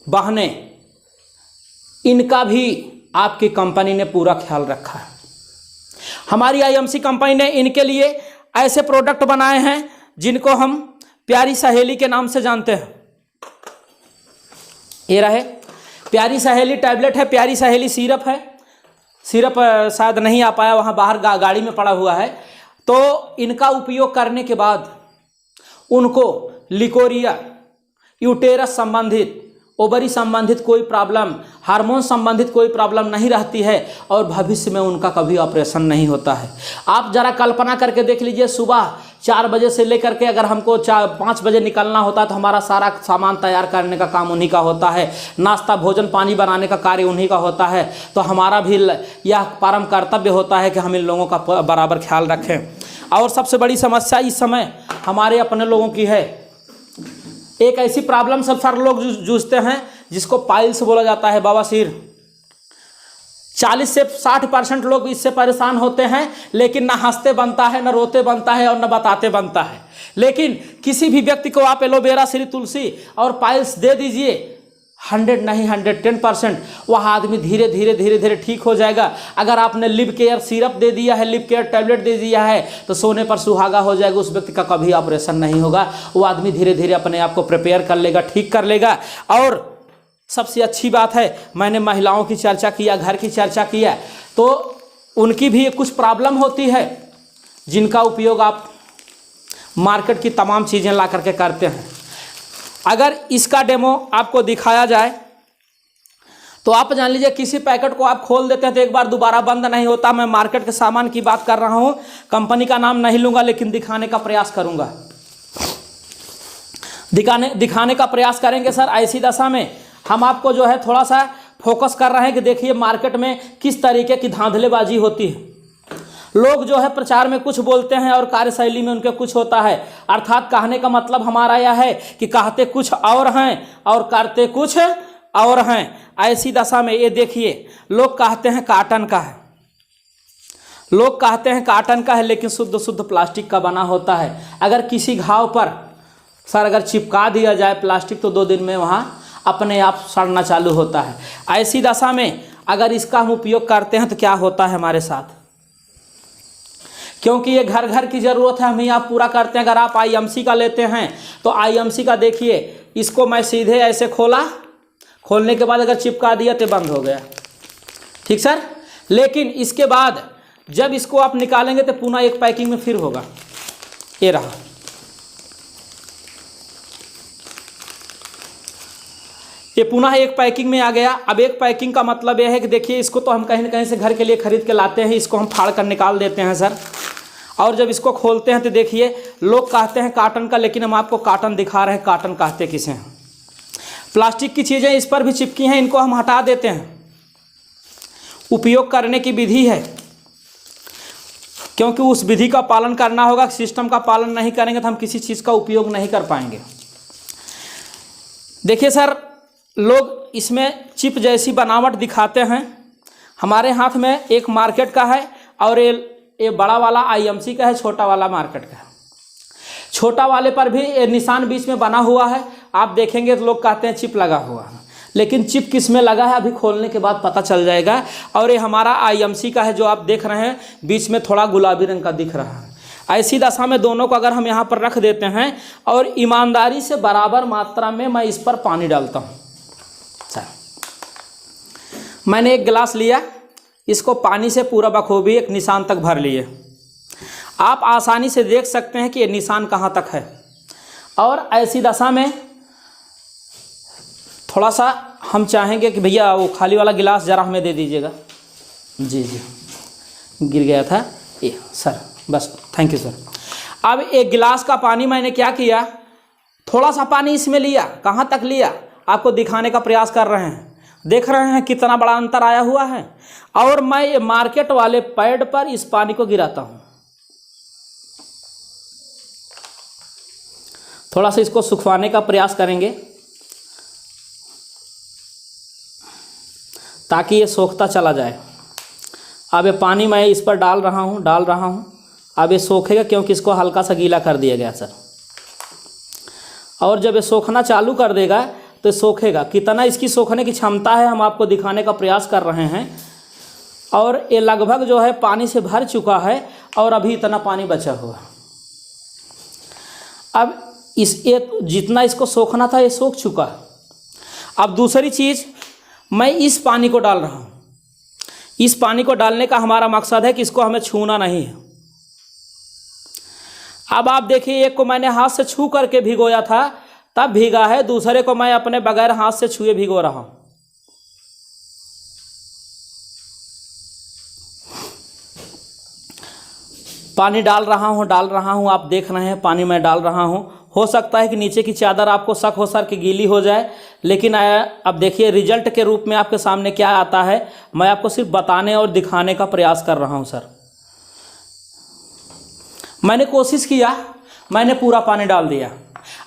A: बहनें, इनका भी आपकी कंपनी ने पूरा ख्याल रखा है। हमारी IMC कंपनी ने इनके लिए ऐसे प्रोडक्ट बनाए हैं जिनको हम प्यारी सहेली के नाम से जानते हैं। ये रहे प्यारी सहेली टैबलेट है, प्यारी सहेली सिरप है। सिरप शायद नहीं आ पाया, वहाँ बाहर गाड़ी में पड़ा हुआ है। तो इनका उपयोग करने के बाद उनको लिकोरिया, यूटेरस संबंधित, ओवरी संबंधित कोई प्रॉब्लम, हार्मोन संबंधित कोई प्रॉब्लम नहीं रहती है और भविष्य में उनका कभी ऑपरेशन नहीं होता है। आप जरा कल्पना करके देख लीजिए, सुबह 4 बजे से लेकर के अगर हमको 5 बजे निकलना होता तो हमारा सारा सामान तैयार करने का काम उन्हीं का होता है, नाश्ता भोजन पानी बनाने का कार्य उन्हीं का होता है। तो हमारा भी यह परम कर्तव्य होता है कि हम इन लोगों का बराबर ख्याल रखें। और सबसे बड़ी समस्या इस समय हमारे अपने लोगों की है। एक ऐसी प्रॉब्लम सब सारे लोग जूझते हैं जिसको पाइल्स बोला जाता है, बवासीर। 40 से 60% लोग इससे परेशान होते हैं, लेकिन ना हंसते बनता है, ना रोते बनता है और ना बताते बनता है। लेकिन किसी भी व्यक्ति को आप एलोवेरा, श्री तुलसी और पाइल्स दे दीजिए, 100 नहीं 110% वह आदमी धीरे धीरे धीरे धीरे ठीक हो जाएगा। अगर आपने लिव केयर सिरप दे दिया है, लिव केयर टैबलेट दे दिया है, तो सोने पर सुहागा हो जाएगा, उस व्यक्ति का कभी ऑपरेशन नहीं होगा। वो आदमी धीरे धीरे अपने आप को प्रिपेयर कर लेगा, ठीक कर लेगा। और सबसे अच्छी बात है, मैंने महिलाओं की चर्चा किया, घर की चर्चा किया, तो उनकी भी कुछ प्रॉब्लम होती है जिनका उपयोग आप मार्केट की तमाम चीज़ें ला करके करते हैं। अगर इसका डेमो आपको दिखाया जाए तो आप जान लीजिए किसी पैकेट को आप खोल देते हैं तो एक बार दोबारा बंद नहीं होता। मैं मार्केट के सामान की बात कर रहा हूँ, कंपनी का नाम नहीं लूँगा, लेकिन दिखाने का प्रयास करूँगा। दिखाने का प्रयास करेंगे सर। ऐसी दशा में हम आपको जो है थोड़ा सा फोकस कर रहे हैं कि देखिए मार्केट में किस तरीके की धांधलेबाजी होती है। लोग जो है प्रचार में कुछ बोलते हैं और कार्यशैली में उनके कुछ होता है। अर्थात कहने का मतलब हमारा यह है कि कहते कुछ और हैं और करते कुछ और हैं। ऐसी दशा में ये देखिए, लोग कहते हैं काटन का है, लोग कहते हैं काटन का है, लेकिन शुद्ध शुद्ध प्लास्टिक का बना होता है। अगर किसी घाव पर सर अगर चिपका दिया जाए प्लास्टिक तो 2 दिन में वहाँ अपने आप सड़ना चालू होता है। ऐसी दशा में अगर इसका हम उपयोग करते हैं तो क्या होता है हमारे साथ, क्योंकि ये घर घर की ज़रूरत है, हम ही आप पूरा करते हैं। अगर आप IMC का लेते हैं तो IMC का देखिए, इसको मैं सीधे ऐसे खोला, खोलने के बाद अगर चिपका दिया तो बंद हो गया, ठीक सर। लेकिन इसके बाद जब इसको आप निकालेंगे तो पुनः एक पैकिंग में फिर होगा। ये रहा, ये पुनः एक पैकिंग में आ गया। अब एक पैकिंग का मतलब यह है कि देखिए इसको तो हम कहीं ना कहीं से घर के लिए खरीद के लाते हैं, इसको हम फाड़ कर निकाल देते हैं सर। और जब इसको खोलते हैं तो देखिए लोग कहते हैं काटन का, लेकिन हम आपको काटन दिखा रहे हैं, काटन कहते किसे हैं। प्लास्टिक की चीज़ें इस पर भी चिपकी हैं, इनको हम हटा देते हैं। उपयोग करने की विधि है, क्योंकि उस विधि का पालन करना होगा। सिस्टम का पालन नहीं करेंगे तो हम किसी चीज़ का उपयोग नहीं कर पाएंगे। देखिए सर, लोग इसमें चिप जैसी बनावट दिखाते हैं। हमारे हाथ में एक मार्केट का है और ये बड़ा वाला IMC का है, छोटा वाला मार्केट का है। छोटा वाले पर भी ये निशान बीच में बना हुआ है, आप देखेंगे तो लोग कहते हैं चिप लगा हुआ है, लेकिन चिप किस में लगा है अभी खोलने के बाद पता चल जाएगा। और ये हमारा IMC का है जो आप देख रहे हैं, बीच में थोड़ा गुलाबी रंग का दिख रहा है। ऐसी दशा में दोनों को अगर हम यहाँ पर रख देते हैं और ईमानदारी से बराबर मात्रा में मैं इस पर पानी डालता हूँ। मैंने एक गिलास लिया, इसको पानी से पूरा बखूबी एक निशान तक भर लिए। आप आसानी से देख सकते हैं कि ये निशान कहाँ तक है। और ऐसी दशा में थोड़ा सा हम चाहेंगे कि भैया वो खाली वाला गिलास ज़रा हमें दे दीजिएगा। जी जी, गिर गया था ये सर, बस थैंक यू सर। अब एक गिलास का पानी मैंने क्या किया, थोड़ा सा पानी इसमें लिया। कहाँ तक लिया आपको दिखाने का प्रयास कर रहे हैं। देख रहे हैं कितना बड़ा अंतर आया हुआ है। और मैं ये मार्केट वाले पैड पर इस पानी को गिराता हूँ। थोड़ा सा इसको सुखवाने का प्रयास करेंगे ताकि ये सोखता चला जाए। अब ये पानी मैं इस पर डाल रहा हूँ। अब ये सोखेगा क्योंकि इसको हल्का सा गीला कर दिया गया सर। और जब ये सोखना चालू कर देगा तो सोखेगा। कितना इसकी सोखने की क्षमता है हम आपको दिखाने का प्रयास कर रहे हैं। और ये लगभग जो है पानी से भर चुका है और अभी इतना पानी बचा हुआ। अब ये जितना इसको सोखना था ये सोख चुका। अब दूसरी चीज़, मैं इस पानी को डाल रहा हूँ। इस पानी को डालने का हमारा मकसद है कि इसको हमें छूना नहीं है। अब आप देखिए, एक को मैंने हाथ से छू करके भिगोया था तब भीगा है, दूसरे को मैं अपने बगैर हाथ से छुए भिगो रहा हूँ। पानी डाल रहा हूँ, आप देख रहे हैं पानी मैं डाल रहा हूँ। हो सकता है कि नीचे की चादर आपको शक हो सर कि गीली हो जाए, लेकिन अब देखिए रिजल्ट के रूप में आपके सामने क्या आता है। मैं आपको सिर्फ बताने और दिखाने का प्रयास कर रहा हूँ सर। मैंने कोशिश किया, मैंने पूरा पानी डाल दिया।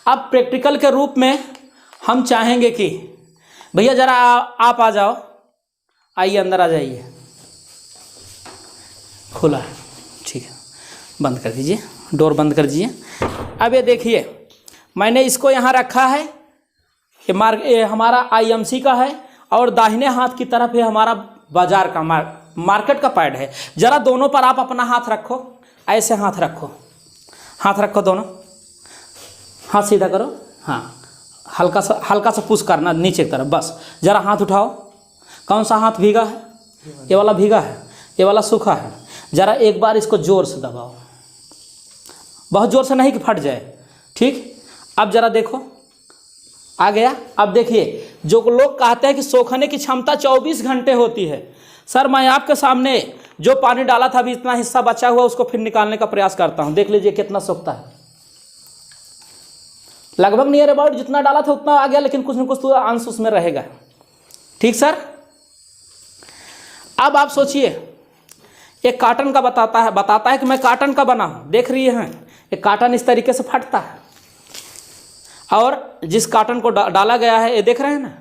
A: अब प्रैक्टिकल के रूप में हम चाहेंगे कि भैया ज़रा आप आ जाओ, आइए अंदर आ जाइए। खुला है, ठीक है, बंद कर दीजिए, डोर बंद कर दीजिए। अब ये देखिए, मैंने इसको यहाँ रखा है, ये हमारा आईएमसी का है और दाहिने हाथ की तरफ ये हमारा बाजार का मार्केट का पैड है। जरा दोनों पर आप अपना हाथ रखो, ऐसे हाथ रखो, हाथ रखो दोनों, हाथ सीधा करो, हाँ हल्का सा पुश करना नीचे की तरफ, बस। जरा हाथ उठाओ, कौन सा हाथ भीगा है? ये वाला भीगा है, ये वाला सूखा है। जरा एक बार इसको जोर से दबाओ, बहुत जोर से नहीं कि फट जाए, ठीक। अब जरा देखो, आ गया। अब देखिए, जो लोग कहते हैं कि सोखने की क्षमता 24 घंटे होती है, सर मैं आपके सामने जो पानी डाला था अभी इतना हिस्सा बचा हुआ उसको फिर निकालने का प्रयास करता हूं, देख लीजिए कितना सोखता है। लगभग नियर अबाउट जितना डाला था उतना आ गया, लेकिन कुछ न कुछ तो अंश उसमें रहेगा, ठीक सर। अब आप सोचिए, एक काटन का बताता है कि मैं काटन का बना हूं, देख रही हैं एक काटन इस तरीके से फटता है, और जिस काटन को डाला गया है ये देख रहे हैं ना,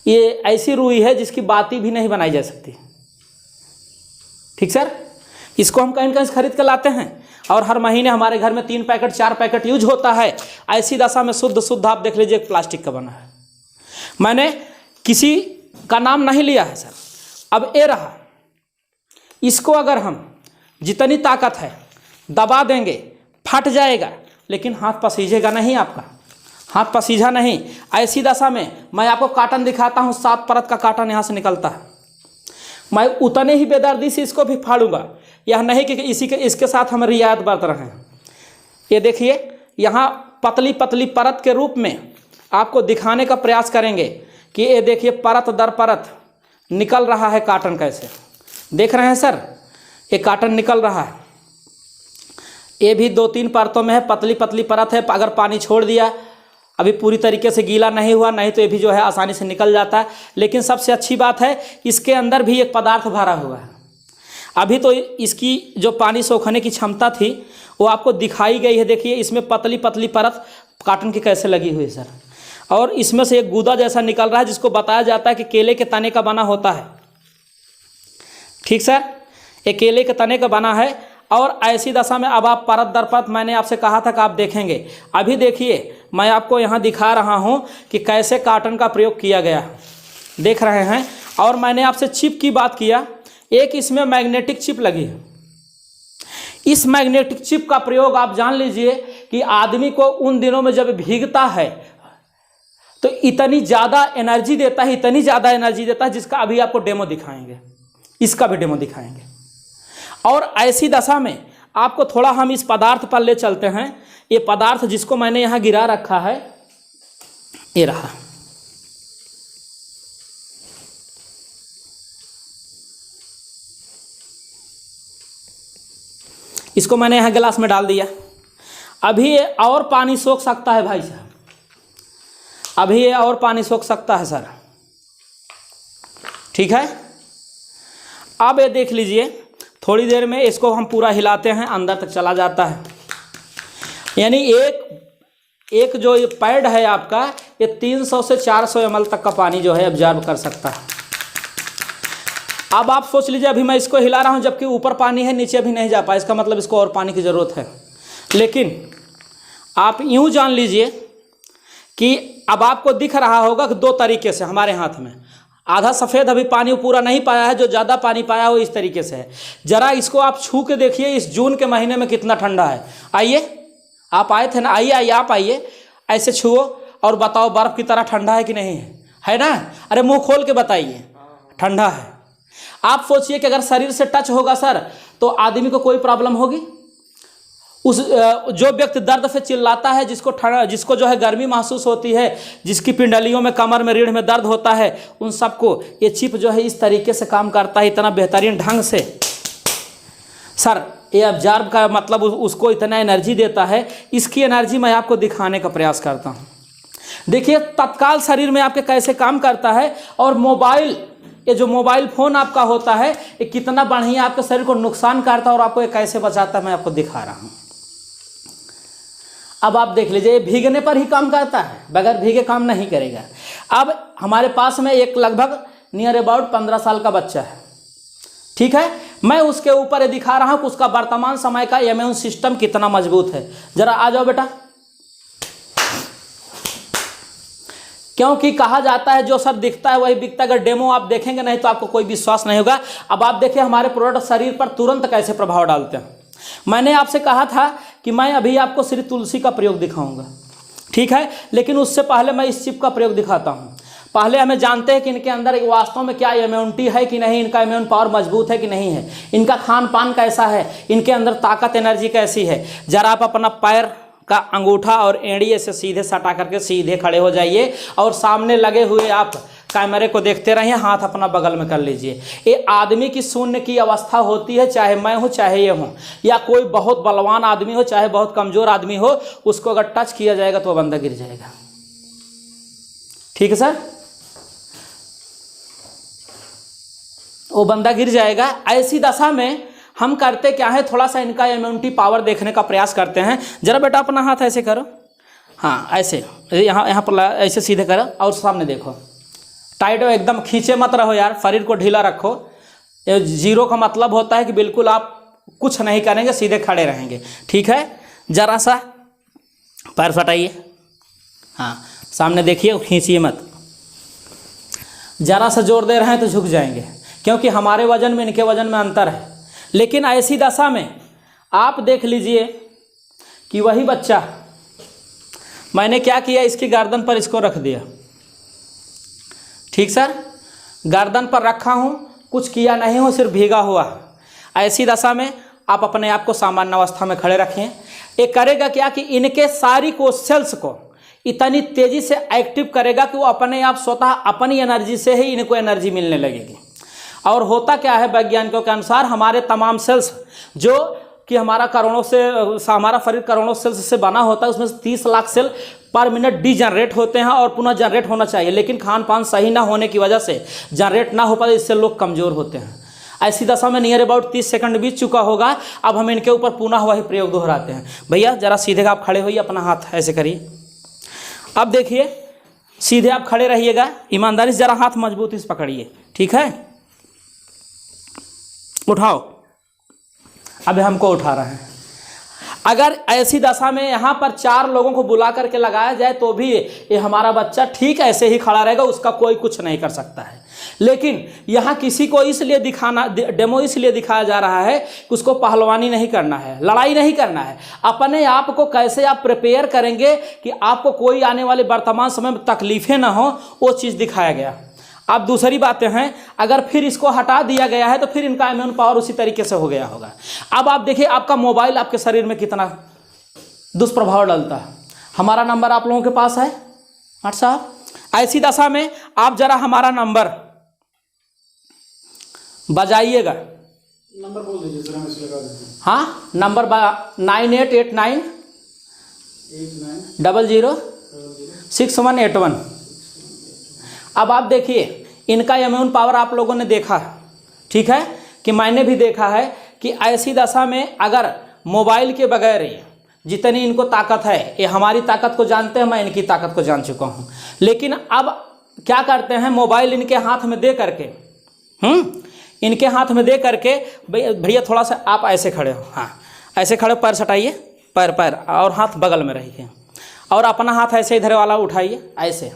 A: ये ऐसी रुई है जिसकी बाती भी नहीं बनाई जा सकती, ठीक सर। इसको हम कहीं कहीं खरीद कर लाते हैं और हर महीने हमारे घर में 3 पैकेट 4 पैकेट यूज होता है। ऐसी दशा में शुद्ध आप देख लीजिए प्लास्टिक का बना है। मैंने किसी का नाम नहीं लिया है सर। अब ये रहा, इसको अगर हम जितनी ताकत है दबा देंगे फट जाएगा, लेकिन हाथ पसीजेगा नहीं, आपका हाथ पसीजा नहीं। ऐसी दशा में मैं आपको काटन दिखाता हूँ, 7 परत का काटन यहाँ से निकलता है। मैं उतने ही बेदर्दी से इसको भी फाड़ूंगा, यह नहीं कि इसके साथ हम रियायत बरत रहे हैं। ये देखिए, यहाँ पतली पतली परत के रूप में आपको दिखाने का प्रयास करेंगे कि ये देखिए परत दर परत निकल रहा है काटन, कैसे देख रहे हैं सर, ये काटन निकल रहा है। ये भी 2-3 परतों में है, पतली पतली परत है। अगर पानी छोड़ दिया, अभी पूरी तरीके से गीला नहीं हुआ, नहीं तो ये भी जो है आसानी से निकल जाता है। लेकिन सबसे अच्छी बात है इसके अंदर भी एक पदार्थ भरा हुआ है। अभी तो इसकी जो पानी सोखने की क्षमता थी वो आपको दिखाई गई है। देखिए इसमें पतली पतली परत काटन की कैसे लगी हुई है सर, और इसमें से एक गूदा जैसा निकल रहा है जिसको बताया जाता है कि केले के तने का बना होता है, ठीक सर। ये केले के तने का बना है। और ऐसी दशा में अब आप परत दर परत, मैंने आपसे कहा था कि आप देखेंगे। अभी देखिए, मैं आपको यहाँ दिखा रहा हूँ कि कैसे काटन का प्रयोग किया गया, देख रहे हैं। और मैंने आपसे चिप की बात किया, एक इसमें मैग्नेटिक चिप लगी है। इस मैग्नेटिक चिप का प्रयोग आप जान लीजिए कि आदमी को उन दिनों में जब भीगता है तो इतनी ज़्यादा एनर्जी देता है, इतनी ज़्यादा एनर्जी देता है जिसका अभी आपको डेमो दिखाएंगे, इसका भी डेमो दिखाएंगे। और ऐसी दशा में आपको थोड़ा हम इस पदार्थ पर ले चलते हैं। ये पदार्थ जिसको मैंने यहाँ गिरा रखा है, ये रहा। इसको मैंने यहाँ गिलास में डाल दिया। अभी ये और पानी सोख सकता है भाई साहब, अभी ये और पानी सोख सकता है सर, ठीक है। अब ये देख लीजिए, थोड़ी देर में इसको हम पूरा हिलाते हैं, अंदर तक चला जाता है। यानी एक जो ये पैड है आपका, ये 300 से 400 ml तक का पानी जो है ऑब्जर्व कर सकता है। अब आप सोच लीजिए, अभी मैं इसको हिला रहा हूँ जबकि ऊपर पानी है, नीचे भी नहीं जा पाया, इसका मतलब इसको और पानी की ज़रूरत है। लेकिन आप यूँ जान लीजिए कि अब आपको दिख रहा होगा कि 2 तरीके से हमारे हाथ में, आधा सफ़ेद अभी पानी पूरा नहीं पाया है, जो ज़्यादा पानी पाया हो इस तरीके से है। ज़रा इसको आप छू के देखिए, इस जून के महीने में कितना ठंडा है। आइए, आप आए थे ना, आइए आप आइए, ऐसे छुओ और बताओ बर्फ़ की तरह ठंडा है कि नहीं है ना? अरे मुंह खोल के बताइए, ठंडा है। आप सोचिए कि अगर शरीर से टच होगा सर तो आदमी को कोई प्रॉब्लम होगी? उस जो व्यक्ति दर्द से चिल्लाता है, जिसको जो है गर्मी महसूस होती है, जिसकी पिंडलियों में, कमर में, रीढ़ में दर्द होता है, उन सबको ये चिप जो है इस तरीके से काम करता है, इतना बेहतरीन ढंग से सर। ये ऑब्जर्व का मतलब उसको इतना एनर्जी देता है। इसकी एनर्जी मैं आपको दिखाने का प्रयास करता हूँ। देखिए तत्काल शरीर में आपके कैसे काम करता है। और मोबाइल, ये जो मोबाइल फ़ोन आपका होता है, ये कितना बढ़िया आपके शरीर को नुकसान करता है और आपको ये कैसे बचाता है, मैं आपको दिखा रहा हूँ। अब आप देख लीजिए, ये भीगने पर ही काम करता है, बगैर भीगे काम नहीं करेगा। अब हमारे पास में एक लगभग नियर अबाउट 15 साल का बच्चा है, ठीक है। मैं उसके ऊपर ये दिखा रहा हूँ कि उसका वर्तमान समय का इम्यून सिस्टम कितना मजबूत है। जरा आ जाओ बेटा, क्योंकि कहा जाता है जो सर दिखता है वही बिकता है। अगर डेमो आप देखेंगे नहीं तो आपको कोई विश्वास नहीं होगा। अब आप देखिए हमारे प्रोडक्ट शरीर पर तुरंत कैसे प्रभाव डालते हैं। मैंने आपसे कहा था कि मैं अभी आपको श्री तुलसी का प्रयोग दिखाऊंगा, ठीक है, लेकिन उससे पहले मैं इस चिप का प्रयोग दिखाता हूँ। पहले हमें जानते हैं कि इनके अंदर वास्तव में क्या इम्यूनिटी है कि नहीं, इनका इम्यून पावर मजबूत है कि नहीं है, इनका खान पान कैसा है, इनके अंदर ताकत एनर्जी कैसी है। जरा आप अपना पैर का अंगूठा और एड़ी से सीधे सटा करके सीधे खड़े हो जाइए और सामने लगे हुए आप कैमरे को देखते रहिए, हाथ अपना बगल में कर लीजिए। ये आदमी की शून्य की अवस्था होती है, चाहे मैं हूँ चाहे ये हूँ, या कोई बहुत बलवान आदमी हो चाहे बहुत कमज़ोर आदमी हो, उसको अगर टच किया जाएगा तो वो बंदा गिर जाएगा। ठीक है सर, वो बंदा गिर जाएगा। ऐसी दशा में हम करते क्या है, थोड़ा सा इनका इम्यूनिटी पावर देखने का प्रयास करते हैं। जरा बेटा अपना हाथ ऐसे करो, हाँ ऐसे, यहाँ पर ऐसे सीधे करो और सामने देखो। टाइट हो एकदम, खींचे मत रहो यार, शरीर को ढीला रखो। जीरो का मतलब होता है कि बिल्कुल आप कुछ नहीं करेंगे, सीधे खड़े रहेंगे। ठीक है, जरा सा पैर फटाइए, हाँ सामने देखिए, खींचिए मत। जरा सा जोर दे रहे हैं तो झुक जाएंगे, क्योंकि हमारे वजन में इनके वजन में अंतर है। लेकिन ऐसी दशा में आप देख लीजिए कि वही बच्चा, मैंने क्या किया, इसकी गर्दन पर इसको रख दिया। ठीक सर, गर्दन पर रखा हूँ, कुछ किया नहीं हूँ, सिर्फ भीगा हुआ। ऐसी दशा में आप अपने आप को सामान्य अवस्था में खड़े रखें। ये करेगा क्या कि इनके सारी सेल्स को इतनी तेज़ी से एक्टिव करेगा कि वो अपने आप स्वतः अपनी एनर्जी से ही इनको एनर्जी मिलने लगेगी। और होता क्या है, वैज्ञानिकों के अनुसार हमारे तमाम सेल्स, जो कि हमारा शरीर करोड़ों सेल्स से बना होता है, उसमें से 30 lakh cell per minute degenerate होते हैं और पुनः जनरेट होना चाहिए, लेकिन खान पान सही ना होने की वजह से जनरेट ना हो पाए, इससे लोग कमज़ोर होते हैं। ऐसी दशा में नियर अबाउट 30 सेकंड बीत चुका होगा। अब हम इनके ऊपर पुनः वही प्रयोग दोहराते हैं। भैया जरा सीधे आप खड़े होइए, अपना हाथ ऐसे करिए। अब देखिए, सीधे आप खड़े रहिएगा, ईमानदारी से जरा हाथ मजबूती से पकड़िए। ठीक है, उठाओ। अब हमको उठा रहे हैं। अगर ऐसी दशा में यहाँ पर 4 लोगों को बुला करके लगाया जाए तो भी ये हमारा बच्चा ठीक ऐसे ही खड़ा रहेगा, उसका कोई कुछ नहीं कर सकता है। लेकिन यहाँ किसी को इसलिए डेमो इसलिए दिखाया जा रहा है कि उसको पहलवानी नहीं करना है, लड़ाई नहीं करना है। अपने आप को कैसे आप प्रिपेयर करेंगे कि आपको कोई आने वाले वर्तमान समय में तकलीफें ना हो, वो चीज़ दिखाया गया। अब दूसरी बातें हैं, अगर फिर इसको हटा दिया गया है तो फिर इनका इम्यून पावर उसी तरीके से हो गया होगा। अब आप देखिए, आपका मोबाइल आपके शरीर में कितना दुष्प्रभाव डालता है। हमारा नंबर आप लोगों के पास है व्हाट्सएप। ऐसी दशा में आप जरा हमारा नंबर बजाइएगा,
B: नंबर बोल दीजिए सर, हम इसे लगा देते हैं।
A: हाँ, नंबर 9889 006181। अब आप देखिए, इनका इम्यून पावर आप लोगों ने देखा है, ठीक है, कि मैंने भी देखा है कि ऐसी दशा में अगर मोबाइल के बगैर जितनी इनको ताकत है, ये हमारी ताकत को जानते हैं, मैं इनकी ताकत को जान चुका हूँ। लेकिन अब क्या करते हैं, मोबाइल इनके हाथ में दे करके, इनके हाथ में दे करके, भैया थोड़ा सा आप ऐसे खड़े हो, हाँ ऐसे खड़े, पैर सटाइए, पैर और हाथ बगल में रहिए, और अपना हाथ ऐसे इधर वाला उठाइए ऐसे,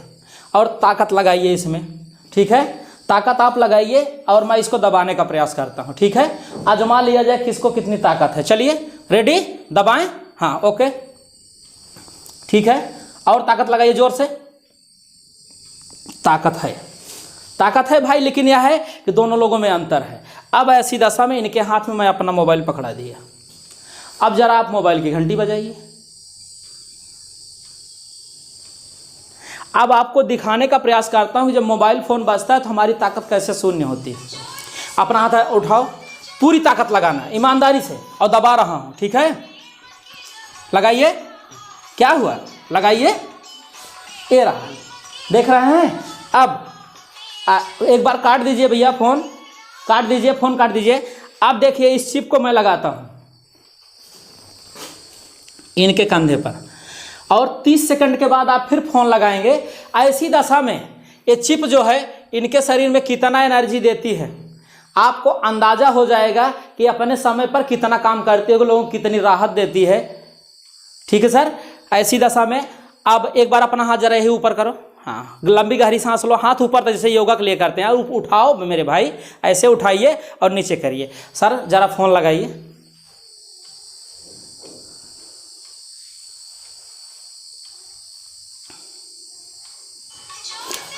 A: और ताकत लगाइए इसमें। ठीक है, ताकत आप लगाइए और मैं इसको दबाने का प्रयास करता हूँ। ठीक है, आजमा लिया जाए किसको कितनी ताकत है। चलिए, रेडी, दबाएं, हाँ ओके, ठीक है, और ताकत लगाइए जोर से। ताकत है भाई, लेकिन यह है कि दोनों लोगों में अंतर है। अब ऐसी दशा में इनके हाथ में मैं अपना मोबाइल पकड़ा दिया। अब जरा आप मोबाइल की घंटी बजाइए। अब आपको दिखाने का प्रयास करता हूँ कि जब मोबाइल फ़ोन बजता है तो हमारी ताकत कैसे शून्य होती है। अपना हाथ उठाओ, पूरी ताकत लगाना ईमानदारी से, और दबा रहा हूँ। ठीक है, लगाइए। क्या हुआ, लगाइए, ये रहा, देख रहे हैं। अब एक बार काट दीजिए भैया, फ़ोन काट दीजिए। अब देखिए, इस चिप को मैं लगाता हूँ इनके कंधे पर, और 30 सेकंड के बाद आप फिर फ़ोन लगाएंगे। ऐसी दशा में ये चिप जो है इनके शरीर में कितना एनर्जी देती है, आपको अंदाज़ा हो जाएगा कि अपने समय पर कितना काम करती है, लोगों को कितनी राहत देती है। ठीक है सर, ऐसी दशा में अब एक बार अपना हाथ जरा ही ऊपर करो, हाँ, लंबी गहरी सांस लो, हाथ ऊपर तक, जैसे योगा के लिए करते हैं। उठाओ मेरे भाई, ऐसे उठाइए और नीचे करिए। सर जरा फ़ोन लगाइए।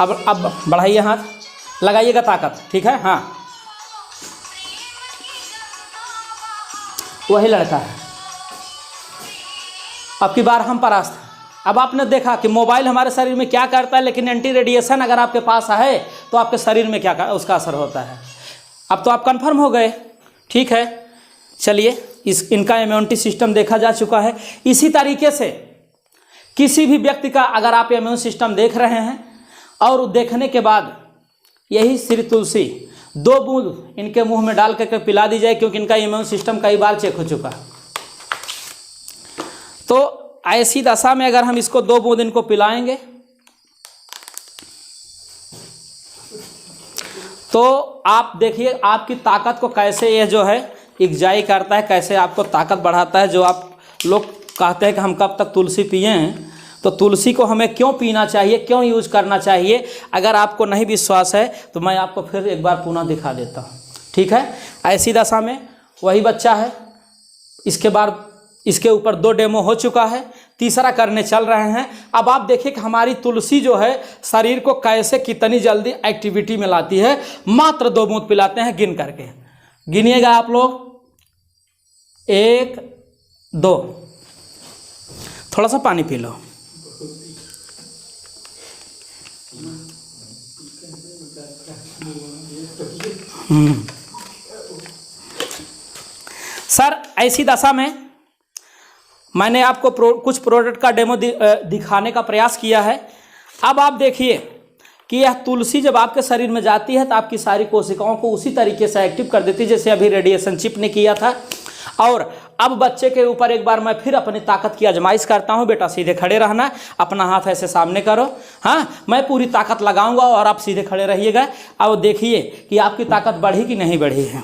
A: अब बढ़ाइए हाथ, लगाइएगा ताकत, ठीक है। हाँ, वही लड़का है। अब की बार हम परास्त हैं। अब आपने देखा कि मोबाइल हमारे शरीर में क्या करता है, लेकिन एंटी रेडिएशन अगर आपके पास है तो आपके शरीर में क्या उसका असर होता है। अब तो आप कंफर्म हो गए, ठीक है। चलिए, इनका इम्यूनिटी सिस्टम देखा जा चुका है। इसी तरीके से किसी भी व्यक्ति का अगर आप इम्यून सिस्टम देख रहे हैं और देखने के बाद यही श्री तुलसी 2 बूंद इनके मुंह में डाल करके पिला दी जाए, क्योंकि इनका इम्यून सिस्टम कई बार चेक हो चुका है। तो ऐसी दशा में अगर हम इसको 2 बूंद इनको पिलाएंगे तो आप देखिए आपकी ताकत को कैसे ये जो है इग्जाई करता है, कैसे आपको ताकत बढ़ाता है। जो आप लोग कहते हैं कि हम कब तक तुलसी पिए हैं, तो तुलसी को हमें क्यों पीना चाहिए, क्यों यूज करना चाहिए, अगर आपको नहीं विश्वास है तो मैं आपको फिर एक बार पुनः दिखा देता हूँ, ठीक है। ऐसी दशा में वही बच्चा है, इसके बाद इसके ऊपर 2 डेमो हो चुका है, तीसरा करने चल रहे हैं। अब आप देखिए कि हमारी तुलसी जो है शरीर को कैसे कितनी जल्दी एक्टिविटी में लाती है। मात्र 2 बूंद पिलाते हैं गिन करके, गिनिएगा आप लोग, 1 2, थोड़ा सा पानी पी लो। सर ऐसी दशा में मैंने आपको कुछ प्रोडक्ट का डेमो दिखाने का प्रयास किया है। अब आप देखिए कि यह तुलसी जब आपके शरीर में जाती है तो आपकी सारी कोशिकाओं को उसी तरीके से एक्टिव कर देती है जैसे अभी रेडिएशन चिप ने किया था। और अब बच्चे के ऊपर एक बार मैं फिर अपनी ताकत की आजमाइश करता हूं। बेटा सीधे खड़े रहना, अपना हाथ ऐसे सामने करो। हाँ, मैं पूरी ताकत लगाऊंगा और आप सीधे खड़े रहिएगा। अब देखिए कि आपकी ताकत बढ़ी कि नहीं बढ़ी है।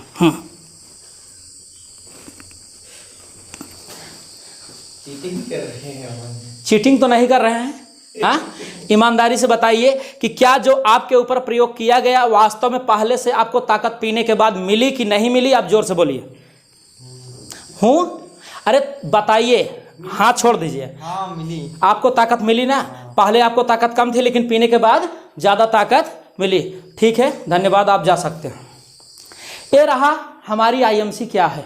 C: चीटिंग कर रहे हैं?
A: चीटिंग तो नहीं कर रहे हैं। हाँ, ईमानदारी से बताइए कि क्या जो आपके ऊपर प्रयोग किया गया वास्तव में पहले से आपको ताकत पीने के बाद मिली कि नहीं मिली? आप जोर से बोलिए। हूँ? अरे बताइए, हाथ छोड़ दीजिए।
C: हाँ मिली।
A: आपको ताकत मिली ना? पहले आपको ताकत कम थी लेकिन पीने के बाद ज़्यादा ताकत मिली। ठीक है, धन्यवाद, आप जा सकते हैं। ये रहा हमारी आईएमसी क्या है।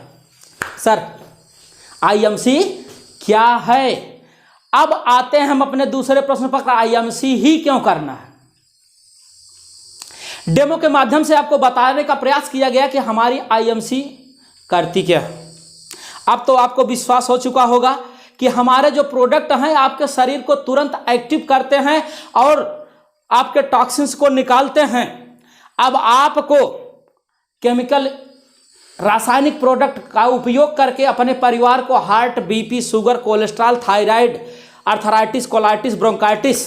A: सर आईएमसी क्या है? अब आते हैं हम अपने दूसरे प्रश्न पर, आईएमसी ही क्यों करना है। डेमो के माध्यम से आपको बताने का प्रयास किया गया कि हमारी आईएमसी करती क्या है। अब तो आपको विश्वास हो चुका होगा कि हमारे जो प्रोडक्ट हैं आपके शरीर को तुरंत एक्टिव करते हैं और आपके टॉक्सिन्स को निकालते हैं। अब आपको केमिकल रासायनिक प्रोडक्ट का उपयोग करके अपने परिवार को heart, BP, sugar, cholesterol, thyroid, arthritis, colitis, bronchitis,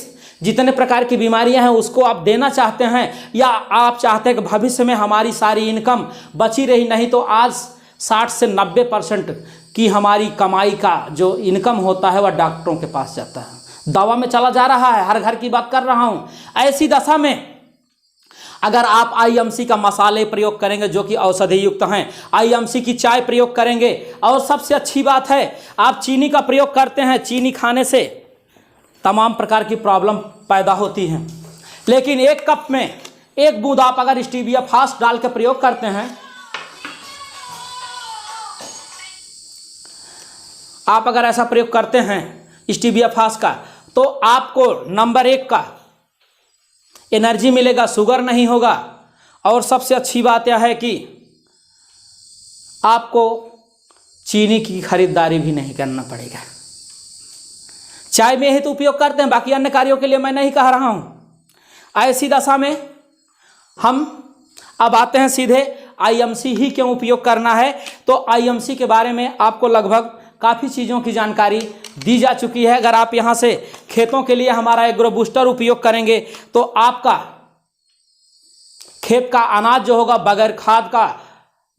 A: जितने प्रकार की बीमारियां हैं उसको आप देना चाहते हैं, या आप चाहते हैं कि भविष्य में हमारी सारी इनकम बची रही, नहीं तो आज 60 से 90% की हमारी कमाई का जो इनकम होता है वह डॉक्टरों के पास जाता है, दवा में चला जा रहा है। हर घर की बात कर रहा हूँ। ऐसी दशा में अगर आप आईएमसी का मसाले प्रयोग करेंगे जो कि औषधि युक्त हैं, आईएमसी की चाय प्रयोग करेंगे, और सबसे अच्छी बात है आप चीनी का प्रयोग करते हैं। चीनी खाने से तमाम प्रकार की प्रॉब्लम पैदा होती हैं, लेकिन 1 कप में 1 बूंद आप अगर स्टीविया फास्ट डाल के प्रयोग करते हैं, आप अगर ऐसा प्रयोग करते हैं स्टीविया फास्ट का, तो आपको नंबर 1 का एनर्जी मिलेगा, शुगर नहीं होगा, और सबसे अच्छी बात यह है कि आपको चीनी की खरीदारी भी नहीं करना पड़ेगा। चाय में ही तो उपयोग करते हैं, बाकी अन्य कार्यों के लिए मैं नहीं कह रहा हूं। ऐसी दशा में हम अब आते हैं सीधे आईएमसी ही क्यों उपयोग करना है। तो आईएमसी के बारे में आपको लगभग काफ़ी चीज़ों की जानकारी दी जा चुकी है। अगर आप यहाँ से खेतों के लिए हमारा एग्रो बूस्टर उपयोग करेंगे तो आपका खेत का अनाज जो होगा बगैर खाद का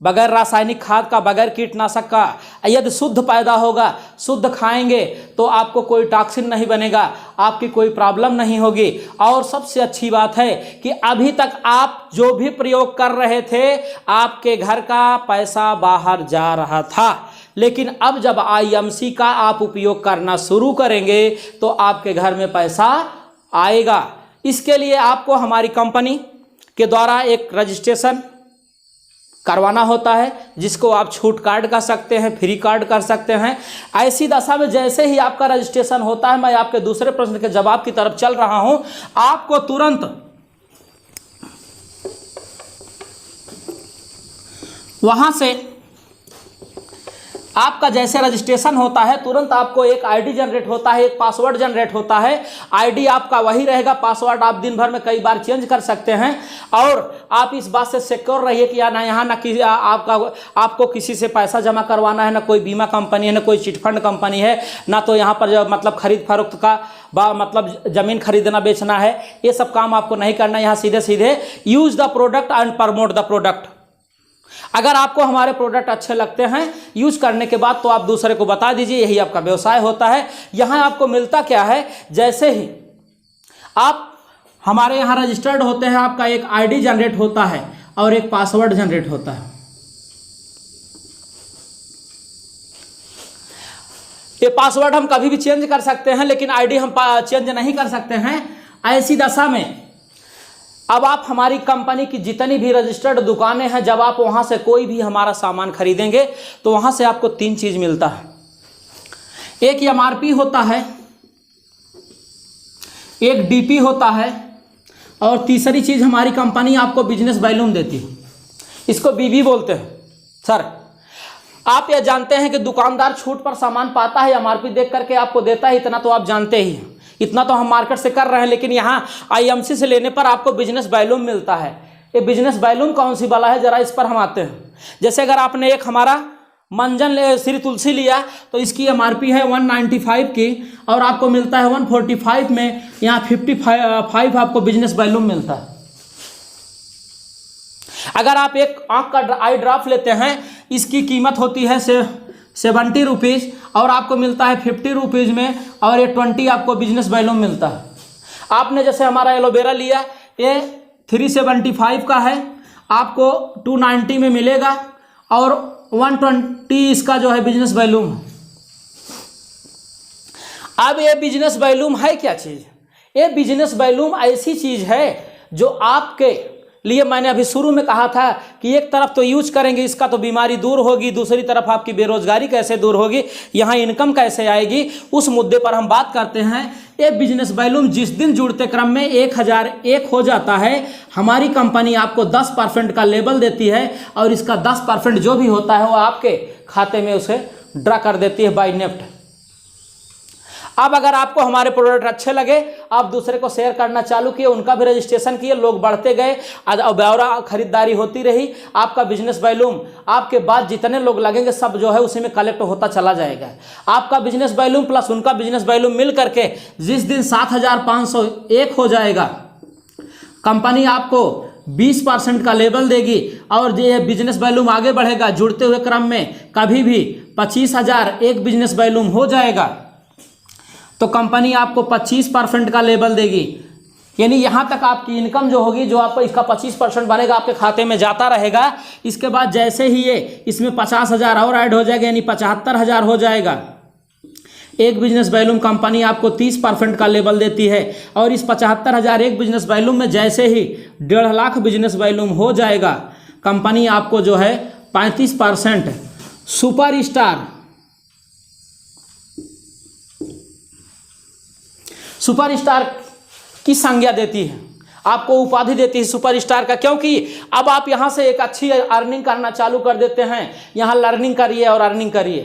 A: बगैर रासायनिक खाद का, बगैर कीटनाशक का, यदि शुद्ध पैदा होगा, शुद्ध खाएंगे तो आपको कोई टॉक्सिन नहीं बनेगा, आपकी कोई प्रॉब्लम नहीं होगी। और सबसे अच्छी बात है कि अभी तक आप जो भी प्रयोग कर रहे थे आपके घर का पैसा बाहर जा रहा था, लेकिन अब जब IMC का आप उपयोग करना शुरू करेंगे तो आपके घर में पैसा आएगा। इसके लिए आपको हमारी कंपनी के द्वारा एक रजिस्ट्रेशन करवाना होता है, जिसको आप छूट कार्ड कर सकते हैं, फ्री कार्ड कर सकते हैं। ऐसी दशा में जैसे ही आपका रजिस्ट्रेशन होता है, मैं आपके दूसरे प्रश्न के जवाब की तरफ चल रहा हूं, आपको तुरंत वहां से आपका जैसे रजिस्ट्रेशन होता है तुरंत आपको एक ID जनरेट होता है, एक पासवर्ड जनरेट होता है। ID आपका वही रहेगा, पासवर्ड आप दिन भर में कई बार चेंज कर सकते हैं। और आप इस बात से सिक्योर रहिए कि ना यहाँ ना कि आपको किसी से पैसा जमा करवाना है, ना कोई बीमा कंपनी है, ना कोई चिटफंड कंपनी है, ना तो यहाँ पर जो मतलब खरीद फरोख्त का मतलब ज़मीन खरीदना बेचना है, ये सब काम आपको नहीं करना। यहाँ सीधे सीधे use the product and promote the product. अगर आपको हमारे प्रोडक्ट अच्छे लगते हैं यूज करने के बाद तो आप दूसरे को बता दीजिए, यही आपका व्यवसाय होता है। यहाँ आपको मिलता क्या है, जैसे ही आप हमारे यहाँ रजिस्टर्ड होते हैं, आपका एक ID जनरेट होता है और एक पासवर्ड जनरेट होता है। ये पासवर्ड हम कभी भी चेंज कर सकते हैं, लेकिन ID हम चेंज नहीं कर सकते हैं। ऐसी दशा में अब आप हमारी कंपनी की जितनी भी रजिस्टर्ड दुकानें हैं, जब आप वहाँ से कोई भी हमारा सामान खरीदेंगे तो वहाँ से आपको 3 चीज़ मिलता है। एक MRP होता है, एक DP होता है, और तीसरी चीज़ हमारी कंपनी आपको बिजनेस वॉल्यूम देती है, इसको BV बोलते हैं। सर, आप यह जानते हैं कि दुकानदार छूट पर सामान पाता है, MRP देख करके आपको देता है, इतना तो आप जानते ही हैं, इतना तो हम मार्केट से कर रहे हैं। लेकिन यहाँ IMC से लेने पर आपको बिजनेस वॉल्यूम मिलता है। ये बिजनेस वॉल्यूम कौन सी वाला है, जरा इस पर हम आते हैं। जैसे अगर आपने एक हमारा मंजन श्री तुलसी लिया तो इसकी MRP है 195 की और आपको मिलता है 145 में, यहाँ 55 आपको बिजनेस वॉल्यूम मिलता है। अगर आप एक आँख का आई ड्रॉप लेते हैं, इसकी कीमत होती है 70 रुपीज़ और आपको मिलता है 50 रुपीज़ में, और ये 20 आपको बिजनेस वॉल्यूम मिलता है। आपने जैसे हमारा एलोवेरा लिया, ये 375 का है, आपको 290 में मिलेगा और 120 इसका जो है बिजनेस वॉल्यूम है। अब ये बिजनेस वॉल्यूम है क्या चीज़? ये बिजनेस वॉल्यूम ऐसी चीज़ है जो आपके लिए, मैंने अभी शुरू में कहा था कि एक तरफ तो यूज करेंगे इसका तो बीमारी दूर होगी, दूसरी तरफ आपकी बेरोजगारी कैसे दूर होगी, यहाँ इनकम कैसे आएगी, उस मुद्दे पर हम बात करते हैं। ये बिजनेस वॉल्यूम जिस दिन जुड़ते क्रम में 1001 हो जाता है, हमारी कंपनी आपको 10% का लेबल देती है और इसका 10% जो भी होता है वो आपके खाते में उसे ड्रा कर देती है बाय नेफ्ट। अब अगर आपको हमारे प्रोडक्ट अच्छे लगे, आप दूसरे को शेयर करना चालू किए, उनका भी रजिस्ट्रेशन किए, लोग बढ़ते गए, ब्यौरा खरीदारी होती रही, आपका बिजनेस वॉल्यूम आपके बाद जितने लोग लगेंगे सब जो है उसी में कलेक्ट होता चला जाएगा। आपका बिजनेस वॉल्यूम प्लस उनका बिजनेस वॉल्यूम मिल करके जिस दिन 7501 हो जाएगा, कंपनी आपको 20% का लेबल देगी और ये बिजनेस वॉल्यूम आगे बढ़ेगा। जुड़ते हुए क्रम में कभी भी 25,000 एक बिजनेस वॉल्यूम हो जाएगा तो कंपनी आपको 25% का लेबल देगी, यानी यहाँ तक आपकी इनकम जो होगी, जो आपको इसका 25% बनेगा आपके खाते में जाता रहेगा। इसके बाद जैसे ही ये इसमें 50,000 और ऐड हो जाएगा, यानी 75,000 हो जाएगा। एक बिजनेस वॉल्यूम कंपनी आपको 30% का लेबल देती है और इस 75,000 एक बिजनेस वॉल्यूम में जैसे ही 1.5 लाख बिजनेस वॉल्यूम हो जाएगा, कंपनी आपको जो है 35% सुपरस्टार की संज्ञा देती है, आपको उपाधि देती है सुपरस्टार का। क्योंकि अब आप यहाँ से एक अच्छी अर्निंग करना चालू कर देते हैं, यहाँ लर्निंग करिए और अर्निंग करिए।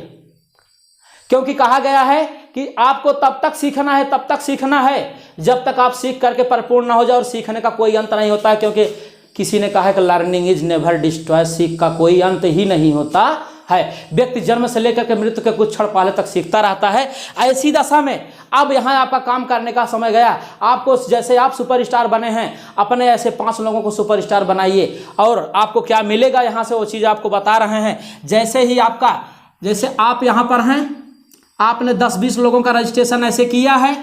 A: क्योंकि कहा गया है कि आपको तब तक सीखना है जब तक आप सीख करके परिपूर्ण ना हो जाए, और सीखने का कोई अंत नहीं होता है। क्योंकि किसी ने कहा है कि लर्निंग इज नेवर डिस्ट्रॉय, सीख का कोई अंत ही नहीं होता है। व्यक्ति जन्म से लेकर के मृत्यु के कुछ क्षण पहले तक सीखता रहता है। ऐसी दशा में अब यहाँ आपका काम करने का समय गया। आपको जैसे आप सुपरस्टार बने हैं, अपने ऐसे 5 लोगों को सुपरस्टार बनाइए और आपको क्या मिलेगा यहाँ से वो चीज़ आपको बता रहे हैं। जैसे ही आपका, जैसे आप यहाँ पर हैं, आपने 10-20 लोगों का रजिस्ट्रेशन ऐसे किया है,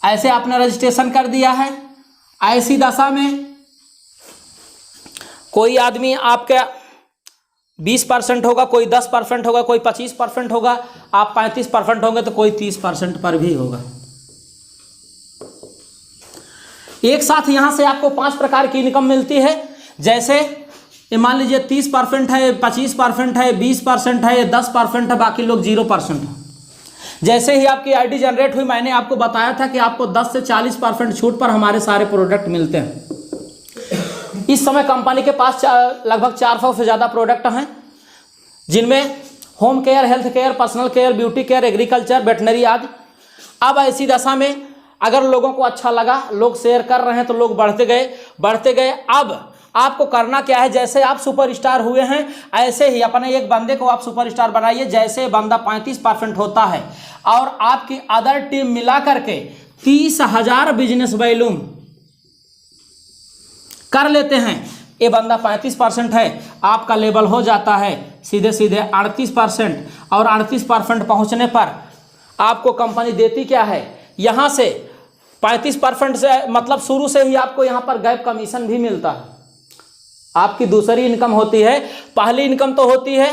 A: ऐसे आपने रजिस्ट्रेशन कर दिया है। ऐसी दशा में कोई आदमी आपका 20% होगा, कोई 10% होगा, कोई 25% होगा, आप 35% होंगे तो कोई 30% पर भी होगा। एक साथ यहां से आपको 5 प्रकार की इनकम मिलती है। जैसे मान लीजिए 30% है, 25% है, 20% है, 10% है, बाकी लोग 0% है। जैसे ही आपकी आईडी जनरेट हुई, मैंने आपको बताया था कि आपको 10 से 40% छूट पर हमारे सारे प्रोडक्ट मिलते हैं। इस समय कंपनी के पास लगभग 400 से ज़्यादा प्रोडक्ट हैं, जिनमें home care, health care, personal care, beauty care, agriculture, veterinary आदि। अब ऐसी दशा में अगर लोगों को अच्छा लगा, लोग शेयर कर रहे हैं तो लोग बढ़ते गए। अब आपको करना क्या है, जैसे आप सुपरस्टार हुए हैं ऐसे ही अपने एक बंदे को आप सुपरस्टार बनाइए। जैसे बंदा 35% होता है और आपकी अदर टीम मिला करके 30,000 बिजनेस वॉल्यूम कर लेते हैं, ये बंदा 35% है, आपका लेवल हो जाता है सीधे 38%। और 38% पहुंचने पर आपको कंपनी देती क्या है, यहाँ से 35% से मतलब शुरू से ही आपको यहाँ पर गैप कमीशन भी मिलता है। आपकी दूसरी इनकम होती है, पहली इनकम तो होती है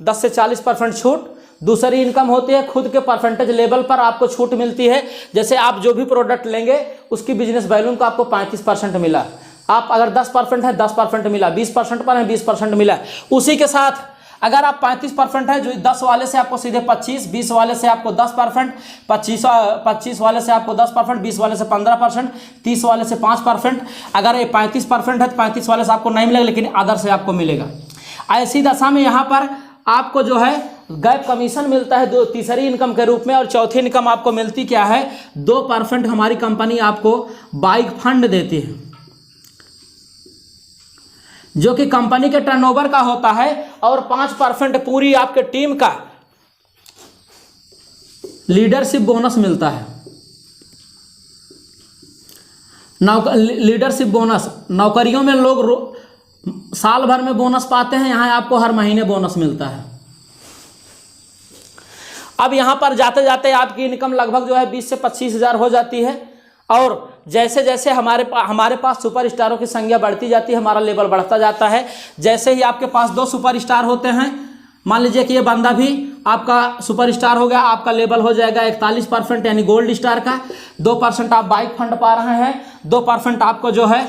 A: 10 से 40% छूट, दूसरी इनकम होती है खुद के परसेंटेज लेवल पर आपको छूट मिलती है। जैसे आप जो भी प्रोडक्ट लेंगे उसकी बिजनेस वॉल्यूम का आपको 35% मिला, आप अगर 10% है 10% मिला, 20% पर है 20% मिला। उसी के साथ अगर आप 35% है, जो 10 वाले से आपको सीधे 25, 20 वाले से आपको 10%, 25 वाले से आपको 10%, 20 वाले से 15%, 30 वाले से 5%। अगर ये 35% है तो 35 वाले से आपको नहीं मिलेगा, लेकिन अदर से आपको मिलेगा। ऐसी दशा में यहाँ पर आपको जो है गैप कमीशन मिलता है तीसरी इनकम के रूप में। और चौथी इनकम आपको मिलती क्या है, 2% हमारी कंपनी आपको बाइक फंड देती है, जो कि कंपनी के टर्नओवर का होता है। और 5% पूरी आपके टीम का लीडरशिप बोनस मिलता है। लीडरशिप बोनस, नौकरियों में लोग साल भर में बोनस पाते हैं, यहाँ आपको हर महीने बोनस मिलता है। अब यहाँ पर जाते जाते आपकी इनकम लगभग जो है 20 से 25 हज़ार हो जाती है। और जैसे जैसे हमारे पास सुपरस्टारों की संख्या बढ़ती जाती है, हमारा लेवल बढ़ता जाता है। जैसे ही आपके पास 2 सुपरस्टार होते हैं, मान लीजिए कि ये बंदा भी आपका सुपरस्टार हो गया, आपका लेवल हो जाएगा 41% यानी गोल्ड स्टार का। 2% आप बाइक फंड पा रहे हैं, 2% आपको जो है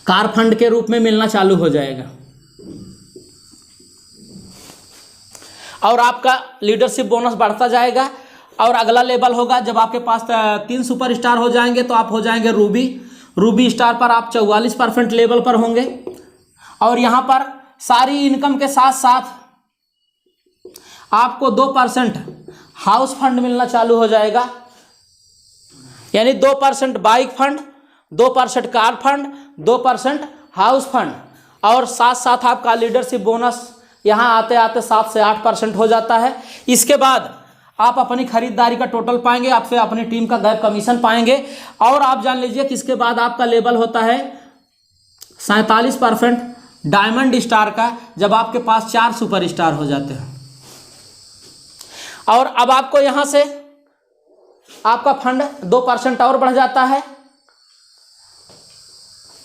A: कार फंड के रूप में मिलना चालू हो जाएगा। और आपका लीडरशिप बोनस बढ़ता जाएगा। और अगला लेवल होगा जब आपके पास 3 सुपरस्टार हो जाएंगे तो आप हो जाएंगे रूबी स्टार पर आप 44% लेवल पर होंगे। और यहाँ पर सारी इनकम के साथ साथ आपको 2% हाउस फंड मिलना चालू हो जाएगा, यानी 2% bike fund, 2% car fund, 2% house fund. और साथ साथ आपका लीडरशिप बोनस यहाँ आते आते 7 से 8% हो जाता है। इसके बाद आप अपनी खरीदारी का टोटल पाएंगे, आपसे अपनी टीम का गैप कमीशन पाएंगे। और आप जान लीजिए कि इसके बाद आपका लेवल होता है 47% डायमंड स्टार का, जब आपके पास 4 सुपरस्टार हो जाते हैं। और अब आपको यहाँ से आपका फंड 2% और बढ़ जाता है।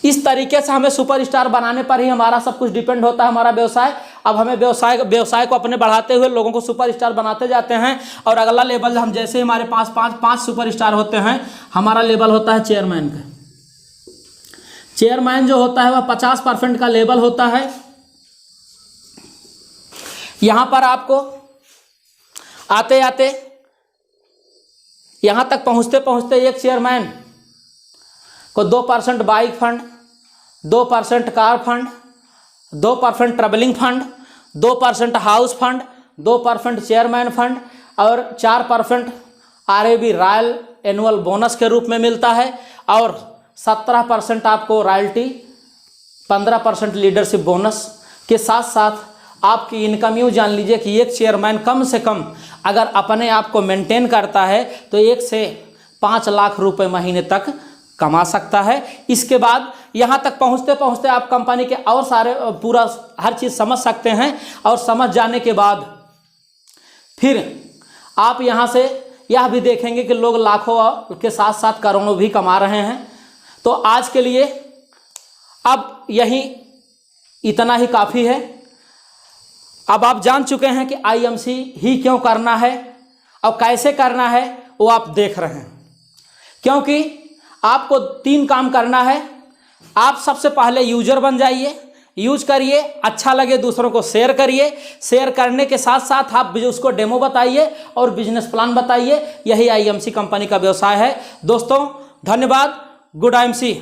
A: इस तरीके से हमें सुपरस्टार बनाने पर ही हमारा सब कुछ डिपेंड होता है, हमारा व्यवसाय। अब हमें व्यवसाय को अपने बढ़ाते हुए लोगों को सुपरस्टार बनाते जाते हैं। और अगला लेवल हम जैसे ही हमारे पास 5 सुपरस्टार होते हैं, हमारा लेवल होता है चेयरमैन का। चेयरमैन जो होता है वह 50% का लेवल होता है। यहाँ पर आपको आते आते यहाँ तक पहुँचते पहुँचते एक चेयरमैन को 2% bike fund, 2% car fund, 2% travelling fund, 2% house fund, 2% chairman fund और 4% RAB रॉयल एनुअल बोनस के रूप में मिलता है और 17% आपको रॉयल्टी, 15% लीडरशिप बोनस के साथ साथ आपकी इनकम यूँ जान लीजिए कि एक चेयरमैन कम से कम अगर अपने आप को मेंटेन करता है तो 1 से 5 लाख रुपए महीने तक कमा सकता है। इसके बाद यहाँ तक पहुँचते पहुँचते आप कंपनी के और सारे पूरा हर चीज़ समझ सकते हैं और समझ जाने के बाद फिर आप यहाँ से यह भी देखेंगे कि लोग लाखों के साथ साथ करोड़ों भी कमा रहे हैं। तो आज के लिए अब यही इतना ही काफ़ी है। अब आप जान चुके हैं कि IMC ही क्यों करना है और कैसे करना है, वो आप देख रहे हैं। क्योंकि आपको 3 काम करना है। आप सबसे पहले यूजर बन जाइए, यूज करिए, अच्छा लगे दूसरों को शेयर करिए, शेयर करने के साथ साथ आप उसको डेमो बताइए और बिजनेस प्लान बताइए। यही IMC कंपनी का व्यवसाय है। दोस्तों धन्यवाद। Good IMC।